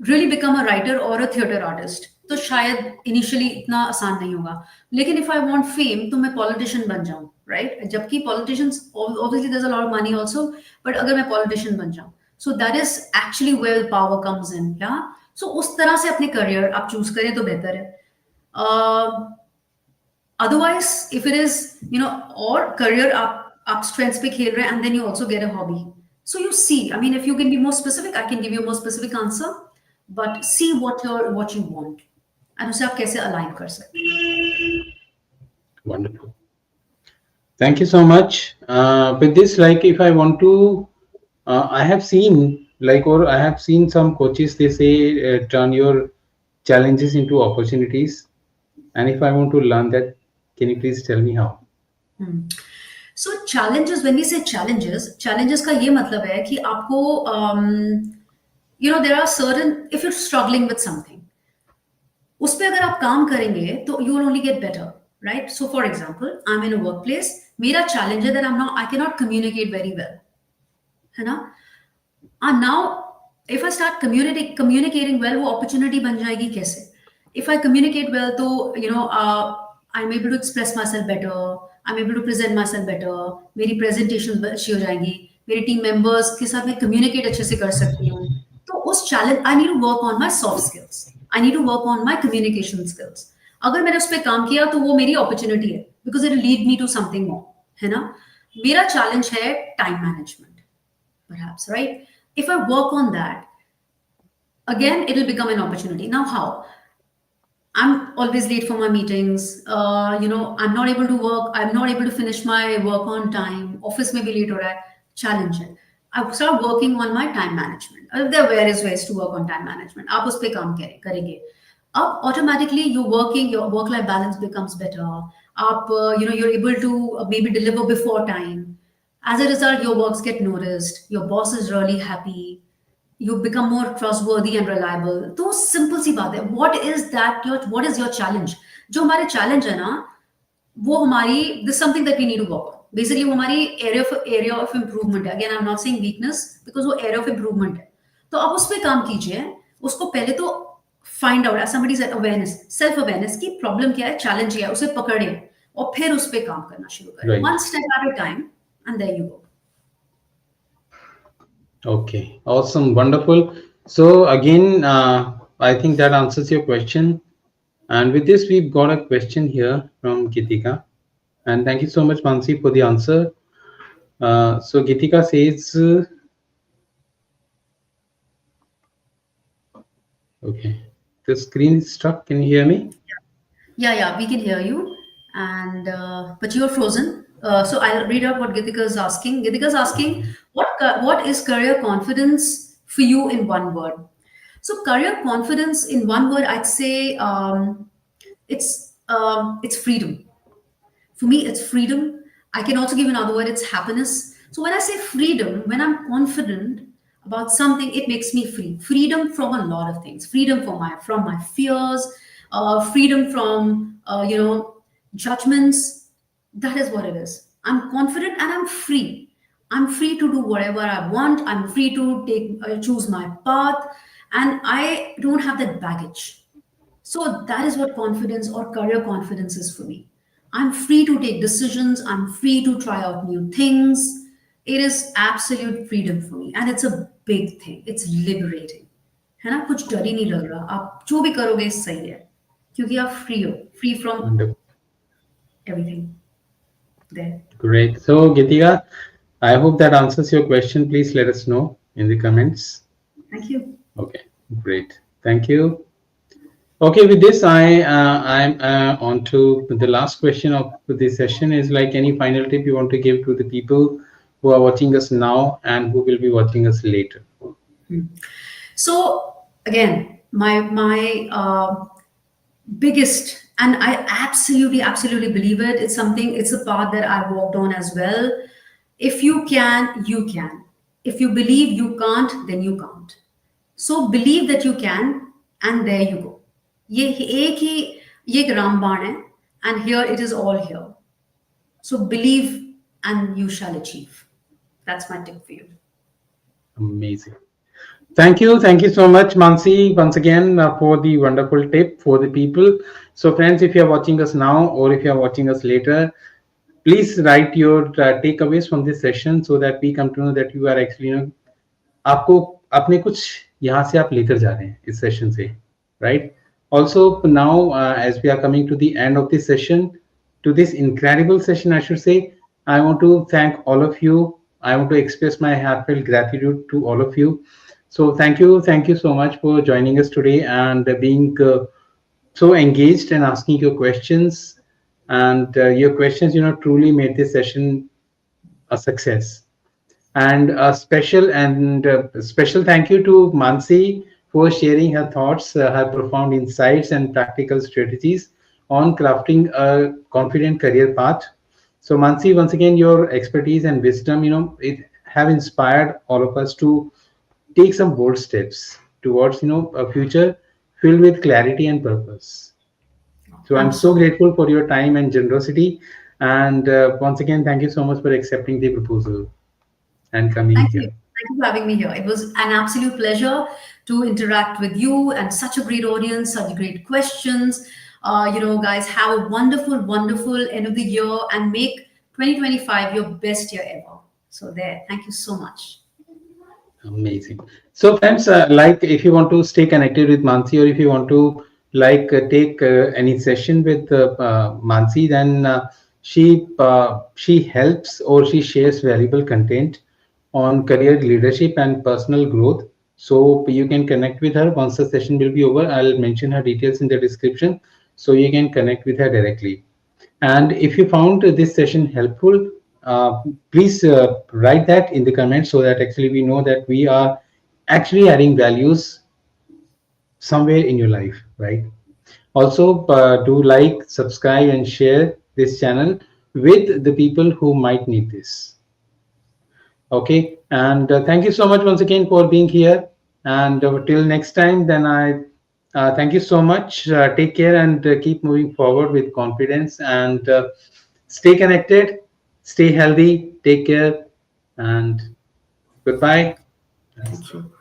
really become a writer or a theatre artist, तो शायद initially इतना आसान नहीं होगा। लेकिन इफ आई वांट फेम तो मैं पॉलिटिशियन बन जाऊं, राइट? जबकि politicians obviously there is a lot of money also, but अगर मैं पॉलिटिशियन बन जाऊं, so that is actually where power comes in. या सो उस तरह से अपने करियर आप चूज करें तो बेहतर है। Otherwise, if it is, or career up strengths पे खेल रहे हैं and then you also get a hobby. So you see, I mean, if you can be more specific, I can give you a more specific answer, but see what you want and उसे आप कैसे align कर सकते हैं. Wonderful. Thank you so much. With this, like, if I want to, I have seen, like, or I have seen some coaches, they say, turn your challenges into opportunities. And if I want to learn that, can you please tell me how? So challenges, when we say challenges का ये मतलब है कि आपको there are certain, if you're struggling with something, उस पे अगर आप काम करेंगे तो you will only get better, right? So for example, I am in a work place, मेरा चैलेंज है that I can not communicate very well, है ना? And now, if I start communicating well, वो opportunity बन जाएगी कैसे? If I communicate well, तो I'm able to express myself better. I'm able to present myself better. मेरी presentations अच्छी हो जाएंगी. मेरे team members के साथ मैं communicate अच्छे से कर सकती हूँ. तो उस challenge, I need to work on my soft skills. I need to work on my communication skills. अगर मैंने उस पर काम किया तो वो मेरी opportunity है, because it will lead me to something more, है ना? मेरा challenge है time management, perhaps, right? If I work on that, again, it will become an opportunity. Now, how? I'm always late for my meetings. I'm not able to work. I'm not able to finish my work on time. Office may be late or challenge it. I start working on my time management. There are various ways to work on time management. आप उस पे काम करेंगे. अब automatically your work life balance becomes better. आप you're able to maybe deliver before time. As a result, your works get noticed. Your boss is really happy. You become more trustworthy and reliable. तो simple सी बात है. What is your challenge? जो हमारे challenge है ना, वो हमारी, this is something that we need to work on. Basically वो हमारी area of improvement है. Again, I'm not saying weakness, because वो area of improvement है. तो आप उस पर काम कीजिए. उसको पहले तो find out, as somebody said, awareness, self awareness की problem क्या है, challenge क्या है, उसे पकड़े और फिर उस पर काम करना शुरू करें. Right. One step at a time, and there you go. Okay. Awesome. Wonderful. So again, I think that answers your question. And with this, we've got a question here from Gitika. And thank you so much, Mansi, for the answer. So Gitika says, okay, the screen is stuck. Can you hear me? Yeah, we can hear you. And but you're frozen. So I'll read out what Gitika is asking. Gitika is asking, what is career confidence for you in one word? So career confidence in one word, I'd say it's freedom. For me, it's freedom. I can also give another word, it's happiness. So when I say freedom, when I'm confident about something, it makes me free. Freedom from a lot of things. Freedom from my fears, freedom from judgments. That is what it is. I'm confident and I'm free. I'm free to do whatever I want. I'm free to choose my path, and I don't have that baggage. So that is what confidence or career confidence is for me. I'm free to take decisions. I'm free to try out new things. It is absolute freedom for me, and it's a big thing. It's liberating. है ना? कुछ डर ही नहीं लग रहा. आप जो भी करोगे सही है, क्योंकि आप free हो, free from Wonderful. everything there. Great. So Gitika, I hope that answers your question. Please let us know in the comments. Thank you. Okay, great. Thank you. Okay, with this, I'm on to the last question of this session. Is like any final tip you want to give to the people who are watching us now and who will be watching us later? So again, my biggest, and I absolutely believe it. It's something. It's a path that I've walked on as well. If you can, you can. If you believe you can't, then you can't. So believe that you can, and there you go. ये एक रामबाण है, and here it is all here. So believe, and you shall achieve. That's my tip for you. Amazing. Thank you so much, Mansi, once again for the wonderful tip for the people. So, friends, if you are watching us now or if you are watching us later, please write your takeaways from this session so that we come to know that you are actually, आपको अपने कुछ यहाँ से आप लेकर जा रहे हैं इस सेशन से, right? Also, now as we are coming to the end of this session, to this incredible session, I should say, I want to thank all of you. I want to express my heartfelt gratitude to all of you. So thank you so much for joining us today and being so engaged and asking your questions. And your questions, truly made this session a success. And a special thank you to Mansi for sharing her thoughts, her profound insights, and practical strategies on crafting a confident career path. So, Mansi, once again, your expertise and wisdom, it have inspired all of us to take some bold steps towards, a future filled with clarity and purpose. So, I'm Thank you so so much. grateful for your time and generosity. And once again, thank you so much for accepting the proposal and coming Thank you. here. Thank you for having me here. It was an absolute pleasure to interact with you and such a great audience, such great questions. Guys, have a wonderful end of the year and make 2025 your best year ever. So, there. Thank you so much. Amazing. So, friends, like if you want to stay connected with Mansi or if you want to take any session with Mansi, then she helps or she shares valuable content on career leadership and personal growth. So you can connect with her once the session will be over. I'll mention her details in the description, so you can connect with her directly. And if you found this session helpful, please write that in the comments so that actually we know that we are actually adding values somewhere in your life, right? Also, do like, subscribe, and share this channel with the people who might need this. Okay, and thank you so much once again for being here. And till next time, then I thank you so much. Take care and keep moving forward with confidence and stay connected, stay healthy, take care, and goodbye. Thank you.